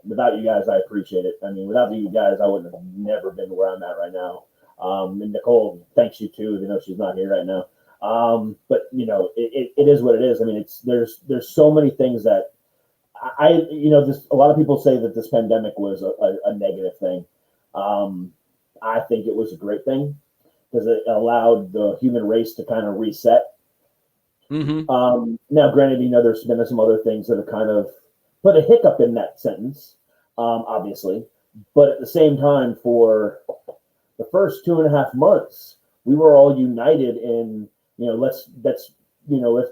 without you guys, I appreciate it. I mean, without you guys, I wouldn't have never been where I'm at right now. And Nicole, thanks you too. She's not here right now. But it is what it is. I mean, there's so many things that a lot of people say that this pandemic was a negative thing. I think it was a great thing because it allowed the human race to kind of reset. Mm-hmm. Now, granted, there's been some other things that have kind of put a hiccup in that sentence, obviously, but at the same time, for the first 2.5 months, we were all united in, let's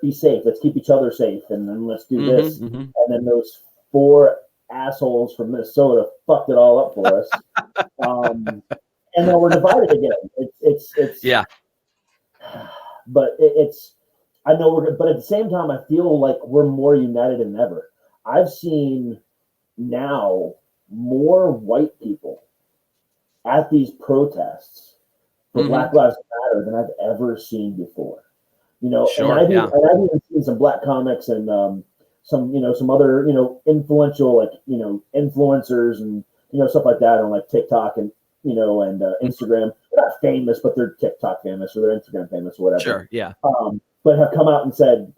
be safe. Let's keep each other safe. And then let's do this. Mm-hmm. And then those 4 assholes from Minnesota fucked it all up for us. And then we're divided again. It's yeah. But I know but at the same time, I feel like we're more united than ever. I've seen now more white people at these protests for Black Lives Matter than I've ever seen before. Sure, and I've even seen some Black comics and some other influential influencers and stuff like that on like TikTok and and Instagram. They're not famous, but they're TikTok famous or they're Instagram famous or whatever. Sure, yeah. But have come out and said,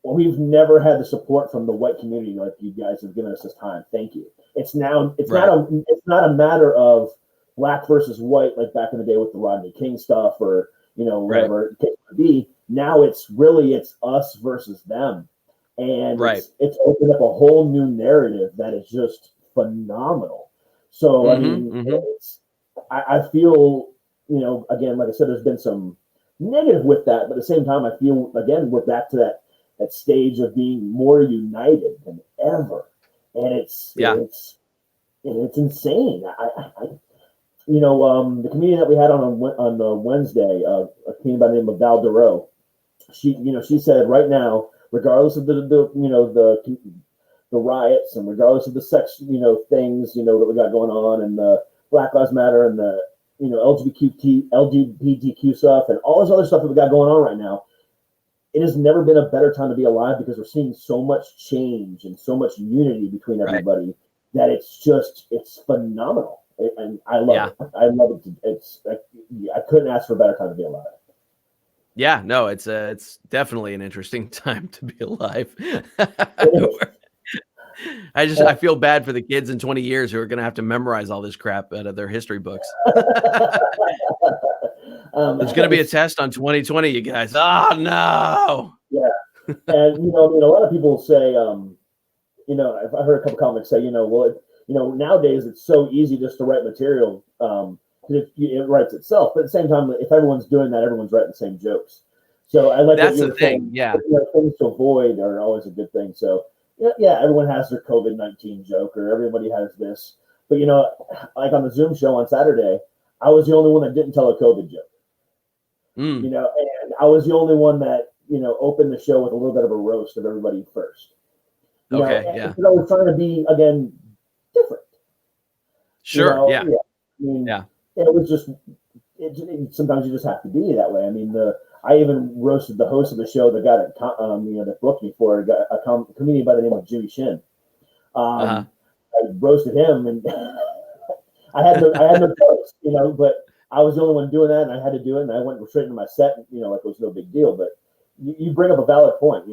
well, we've never had the support from the white community like you guys have given us this time. Thank you. It's not a matter of Black versus white like back in the day with the Rodney King stuff or whatever it could be. Now it's us versus them, and it's opened up a whole new narrative that is just phenomenal. So I feel again, like I said, there's been some negative with that, but at the same time, I feel again we're back to that stage of being more united than ever, and it's insane. The comedian that we had on Wednesday, a comedian by the name of Val Duro, she said right now, regardless of the riots and regardless of the sex things that we got going on and the Black Lives Matter and the LGBTQ stuff and all this other stuff that we got going on right now, it has never been a better time to be alive because we're seeing so much change and so much unity between everybody that it's phenomenal. And I love it. I love it. I couldn't ask for a better time to be alive. Yeah, no, it's definitely an interesting time to be alive. I feel bad for the kids in 20 years who are going to have to memorize all this crap out of their history books. There's going to be a test on 2020, you guys. Oh no. Yeah, and a lot of people say, I heard a couple comics say, well, nowadays it's so easy just to write material. It writes itself, but at the same time, if everyone's doing that, everyone's writing the same jokes. So I like That's what you the were thing. saying. Yeah. Things to avoid are always a good thing. So yeah, everyone has their COVID-19 joke, or everybody has this. But like on the Zoom show on Saturday, I was the only one that didn't tell a COVID joke. Mm. And I was the only one that opened the show with a little bit of a roast of everybody first. Okay. Yeah. Because I was trying to be again different. Sure. Yeah. I mean, Yeah. it was just. Sometimes you just have to be that way. I mean, I even roasted the host of the show, the guy that booked me for it, a comedian by the name of Jimmy Shin. I roasted him, and I had no choice, but I was the only one doing that, and I had to do it, and I went straight into my set, like it was no big deal. But you bring up a valid point,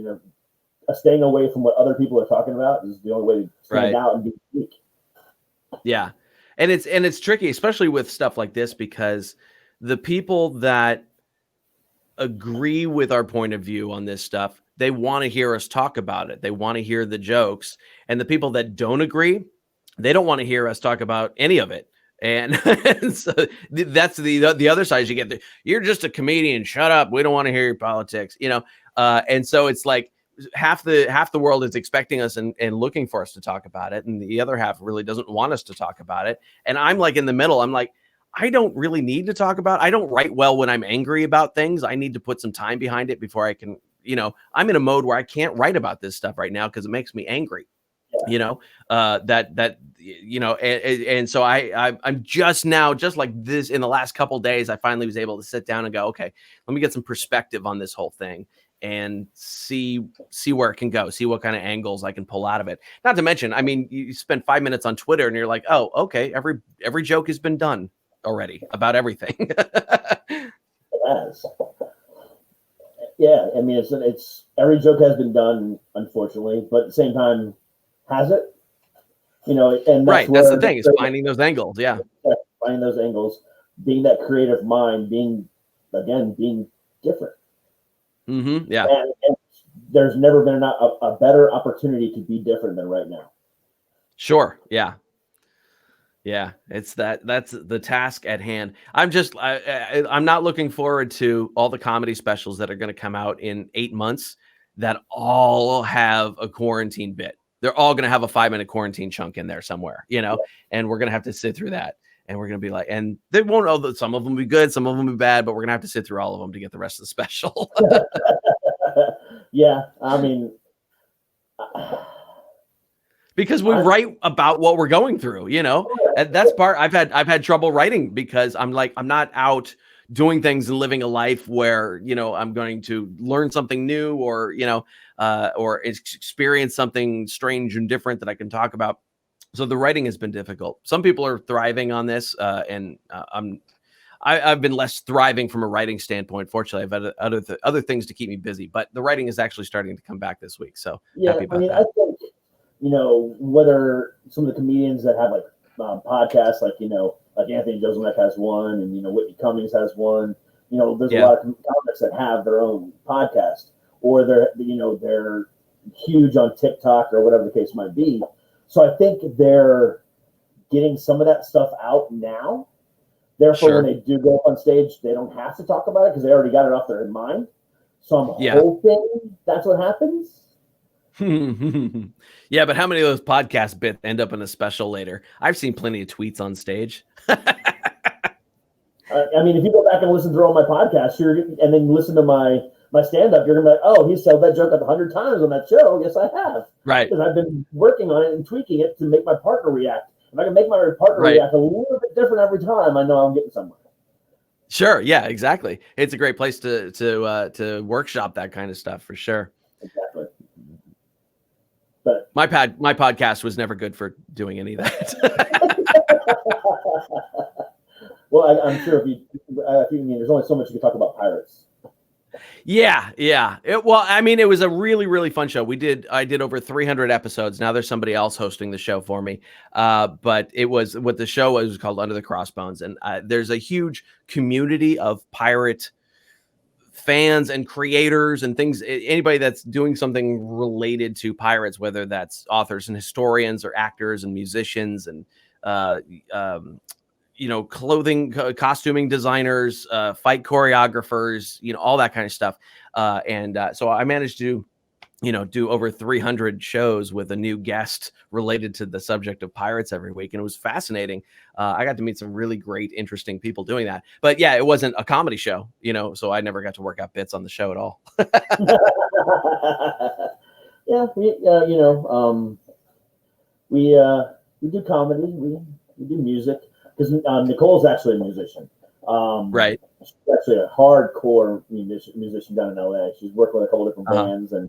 staying away from what other people are talking about is the only way to stand out and be unique. Yeah. And it's tricky, especially with stuff like this, because the people that agree with our point of view on this stuff, they want to hear us talk about it. They want to hear the jokes. And the people that don't agree, they don't want to hear us talk about any of it. And so that's the other side. You get you're just a comedian. Shut up. We don't want to hear your politics, and so it's like half the world is expecting us and looking for us to talk about it. And the other half really doesn't want us to talk about it. And I'm like in the middle. I'm like, I don't really need to talk about it. I don't write well when I'm angry about things. I need to put some time behind it before I can, I'm in a mode where I can't write about this stuff right now because it makes me angry. And so I'm just now, just like this in the last couple of days, I finally was able to sit down and go, okay, let me get some perspective on this whole thing and see where it can go, see what kind of angles I can pull out of it. Not to mention, I mean, you spend 5 minutes on Twitter and you're like, oh, okay, every joke has been done already about everything. It has. Yeah, I mean, it's every joke has been done, unfortunately, but at the same time, has it? And that's the thing, is finding those angles. Yeah, finding those angles, being that creative mind, being different. Mm-hmm. Yeah, and there's never been a better opportunity to be different than right now. Sure. Yeah. Yeah, that's the task at hand. I'm not looking forward to all the comedy specials that are going to come out in 8 months that all have a quarantine bit. They're all going to have a 5-minute quarantine chunk in there somewhere, and we're going to have to sit through that. And we're going to be like, and they won't know that some of them will be good, some of them will be bad, but we're going to have to sit through all of them to get the rest of the special. Yeah, I mean, because we write about what we're going through, and that's part I've had trouble writing, because I'm not out doing things and living a life where, I'm going to learn something new or experience something strange and different that I can talk about. So the writing has been difficult. Some people are thriving on this, and I've been less thriving from a writing standpoint. Fortunately, I've had other things to keep me busy, but the writing is actually starting to come back this week. So happy about that. I think, whether some of the comedians that have like podcasts, like Anthony Jeselnik has one, and Whitney Cummings has one. There's a lot of comics that have their own podcast, or they're huge on TikTok or whatever the case might be. So I think they're getting some of that stuff out now. Therefore, when they do go up on stage, they don't have to talk about it because they already got it off their mind. So I'm hoping that's what happens. Yeah, but how many of those podcast bits end up in a special later? I've seen plenty of tweets on stage. I mean, if you go back and listen through all my podcasts, and then listen to my stand-up, you're gonna be like, oh, he said that joke 100 times on that show. Yes, I have. Right. Because I've been working on it and tweaking it to make my partner react. If I can make my partner react a little bit different every time, I know I'm getting somewhere. Sure. Yeah, exactly. It's a great place to workshop that kind of stuff for sure. Exactly. But my podcast was never good for doing any of that. Well, I'm sure if you mean, there's only so much you can talk about pirates. Yeah. It was a really, really fun show. I did over 300 episodes. Now there's somebody else hosting the show for me. But it was what the show was called, Under the Crossbones. And there's a huge community of pirate fans and creators and things, anybody that's doing something related to pirates, whether that's authors and historians or actors and musicians and clothing, costuming designers, fight choreographers, all that kind of stuff. So I managed to do over 300 shows with a new guest related to the subject of pirates every week. And it was fascinating. I got to meet some really great, interesting people doing that. But yeah, it wasn't a comedy show, so I never got to work out bits on the show at all. Yeah, we do comedy. We do music because Nicole's actually a musician. Right. She's actually a hardcore musician down in LA. She's worked with a couple different bands and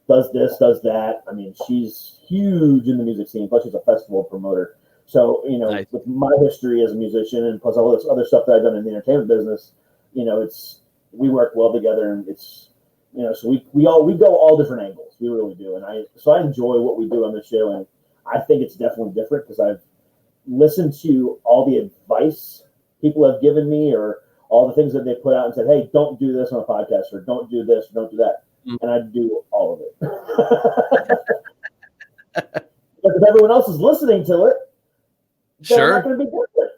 does this, does that. I mean, she's huge in the music scene. Plus, she's a festival promoter. So, Nice. With my history as a musician and plus all this other stuff that I've done in the entertainment business, we work well together, and it's, so we go all different angles. We really do, and I enjoy what we do on the show, and I think it's definitely different because I've listened to all the advice people have given me or all the things that they put out and said, hey, don't do this on a podcast or don't do this or don't do that. And I do all of it. Because if everyone else is listening to it, then I'm not going to be different.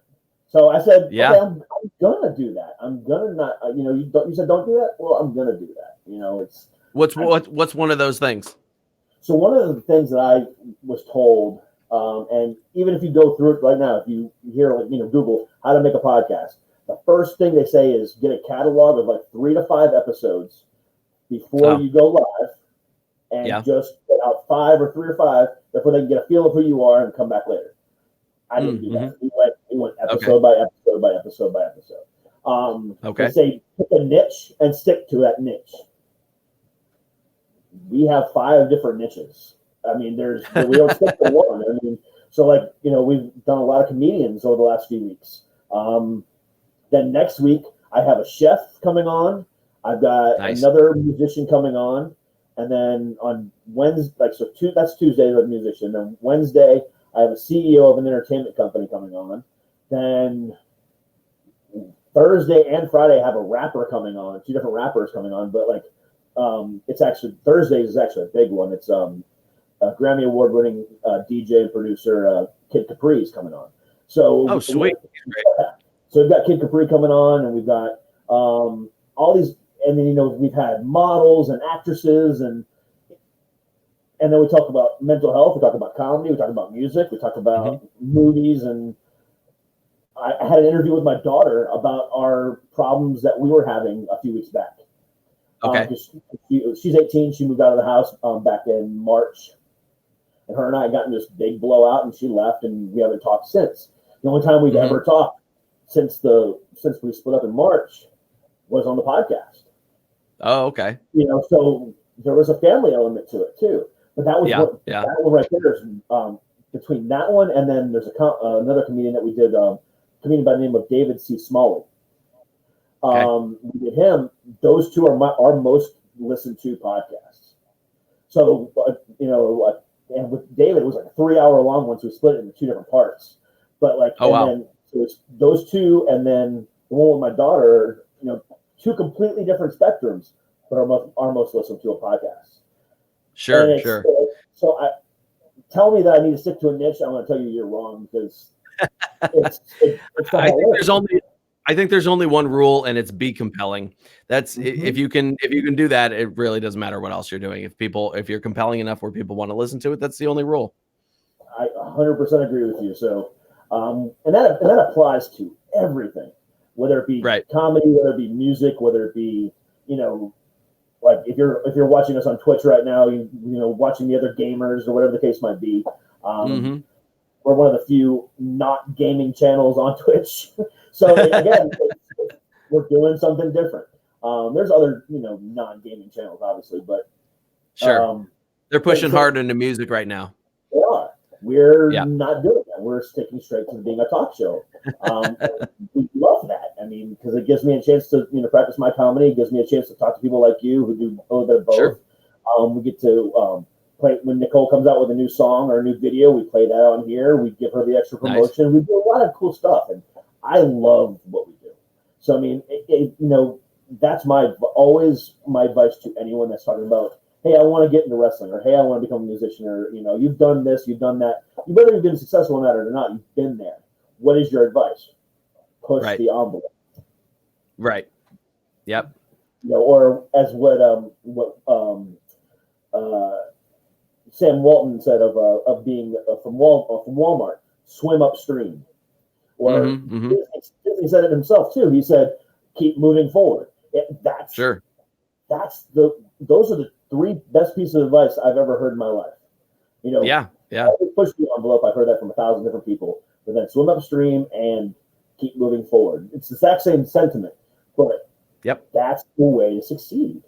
So I said, okay, I'm going to do that. I'm going to not, you said don't do that? Well, I'm going to do that. What's one of those things? So one of the things that I was told, and even if you go through it right now, if you hear, Google how to make a podcast, the first thing they say is get a catalog of 3 to 5 episodes before you go live, and just put out 5 or 3 or 5 before they can get a feel of who you are and come back later. I didn't do that. We went episode by episode by episode by episode. They say pick a niche and stick to that niche. We have 5 different niches. I mean, we don't stick to one. I mean, so we've done a lot of comedians over the last few weeks. Then next week I have a chef coming on. I've got another musician coming on, and then on Wednesday, that's Tuesday with a musician. Then Wednesday, I have a CEO of an entertainment company coming on. Then Thursday and Friday, I have a rapper coming on, 2 different rappers coming on. But it's actually Thursday is actually a big one. It's a Grammy Award-winning DJ and producer Kid Capri is coming on. So sweet. So we've got Kid Capri coming on, and we've got all these. And then, we've had models and actresses, and then we talk about mental health, we talk about comedy, we talk about music, we talk about movies. And I had an interview with my daughter about our problems that we were having a few weeks back. Okay. She's 18. She moved out of the house back in March. And her and I got in this big blowout, and she left, and we haven't talked since. The only time we've ever talked since we split up in March was on the podcast. Oh, okay. So there was a family element to it too. But that was that one right there is between that one and then there's another comedian that we did, comedian by the name of David C. Smalley. We did him. Those two are our most listened to podcasts. So and with David, it was a 3-hour long one, so we split it into 2 different parts. But then so it's those 2, and then the one with my daughter. 2 completely different spectrums, but our most listened to a podcast. Sure. So tell me that I need to stick to a niche. I'm going to tell you you're wrong because it's I think there's only one rule, and it's be compelling. That's if you can do that, it really doesn't matter what else you're doing. If you're compelling enough where people want to listen to it, that's the only rule. I 100% agree with you. So, and that applies to everything. Whether it be comedy, whether it be music, whether it be, if you're watching us on Twitch right now, watching the other gamers or whatever the case might be. We're one of the few not gaming channels on Twitch. So again, we're doing something different. There's other, non-gaming channels, obviously, but they're pushing hard into music right now. They are. We're not doing that. We're sticking straight to being a talk show. We love that. I mean, because it gives me a chance to, practice my comedy. It gives me a chance to talk to people like you who do a little bit of both. Sure. We get to play when Nicole comes out with a new song or a new video. We play that on here. We give her the extra promotion. Nice. We do a lot of cool stuff, and I love what we do. So I mean, that's always my advice to anyone that's talking about, hey, I want to get into wrestling, or hey, I want to become a musician, or you've done this, you've done that. Whether you've been successful in that or not, you've been there. What is your advice? Push the envelope. Right. Yep. Or as what Sam Walton said of being from Walmart, swim upstream. Or Disney said it himself too. He said, keep moving forward. Those are the 3 best pieces of advice I've ever heard in my life. Yeah. Push the envelope. I've heard that from 1,000 different people. But then swim upstream and keep moving forward. It's the exact same sentiment, but that's the way to succeed.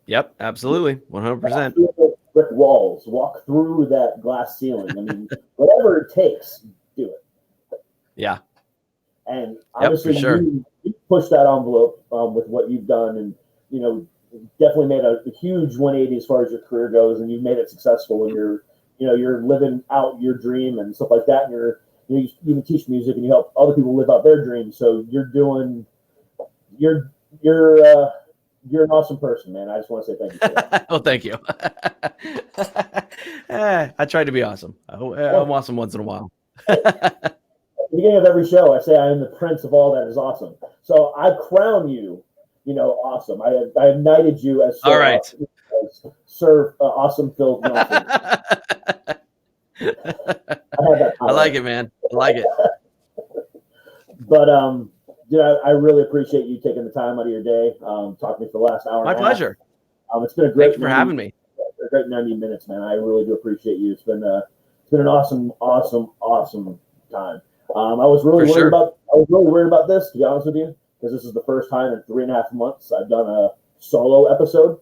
Yep, absolutely, 100%. Brick walls, walk through that glass ceiling. I mean, whatever it takes, do it. Yeah. And obviously, for sure. you push that envelope with what you've done, and definitely made a huge 180 as far as your career goes, and you've made it successful. And you're living out your dream and stuff like that. And you can teach music and you help other people live out their dreams. So you're an awesome person, man. I just want to say thank you for that. Well, thank you. I tried to be awesome. I'm awesome once in a while. At the beginning of every show, I say I am the prince of all that is awesome. So I crown you, awesome. I have knighted you as all right. Sir Awesome Phil Johnson. I like it, man. I like it. But dude, I really appreciate you taking the time out of your day, talking to me for the last hour. My pleasure. It's been a great. Thank you for having me. A great 90 minutes, man. I really do appreciate you. It's been an awesome time. I was really worried about this, to be honest with you, because this is the first time in 3.5 months I've done a solo episode.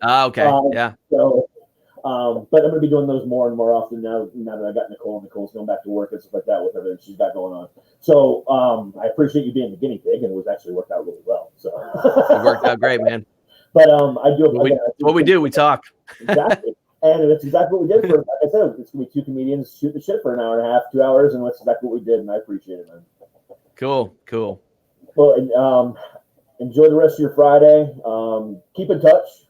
Okay. Yeah. So, but I'm going to be doing those more and more often now that I got Nicole. Nicole's going back to work and stuff like that with everything she's got going on. So I appreciate you being the guinea pig, and it was actually worked out really well. So it worked out great, man. But I do. What we do, we talk. Exactly. And it's exactly what we did. Like I said, it's going to be 2 comedians shooting the shit for an hour and a half, 2 hours, and that's exactly what we did, and I appreciate it, man. Cool. Well, enjoy the rest of your Friday. Keep in touch.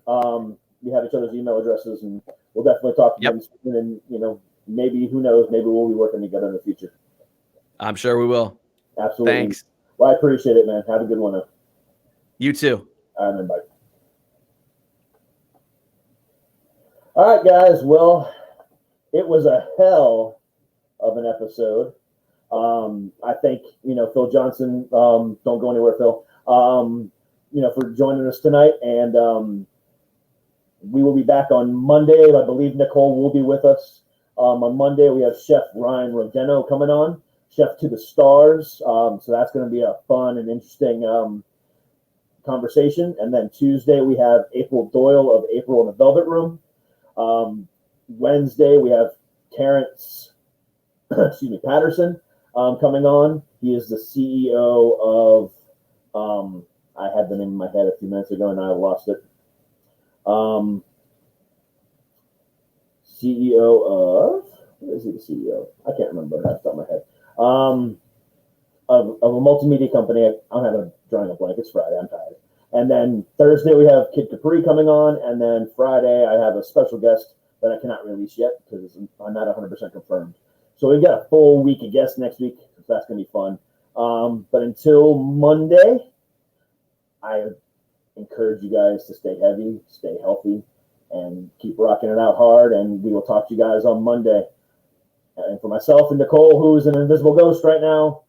We have each other's email addresses, and we'll definitely talk again soon. And maybe, who knows, maybe we'll be working together in the future. I'm sure we will. Absolutely. Thanks. Well, I appreciate it, man. Have a good one. You too. All right, man. Bye. All right, guys. Well, it was a hell of an episode. I think, Phil Johnson, don't go anywhere, Phil, for joining us tonight. And we will be back on Monday. I believe Nicole will be with us. On Monday, we have Chef Ryan Rodeno coming on, Chef to the Stars. So that's going to be a fun and interesting conversation. And then Tuesday, we have April Doyle of April in the Velvet Room. Wednesday, we have Terrence Patterson coming on. He is the CEO of, I had the name in my head a few minutes ago and I lost it. CEO of, what is he the CEO? I can't remember off the top of my head. Of a multimedia company. I'm drawing a blank. It's Friday. I'm tired. And then Thursday we have Kid Capri coming on, and then Friday I have a special guest that I cannot release yet because I'm not 100% confirmed. So we've got a full week of guests next week, so that's going to be fun. But until Monday, I encourage you guys to stay heavy, stay healthy, and keep rocking it out hard. And we will talk to you guys on Monday. And for myself and Nicole, who's an invisible ghost right now,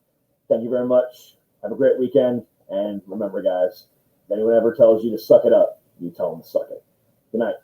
thank you very much. Have a great weekend. And remember, guys, if anyone ever tells you to suck it up, you tell them to suck it. Good night.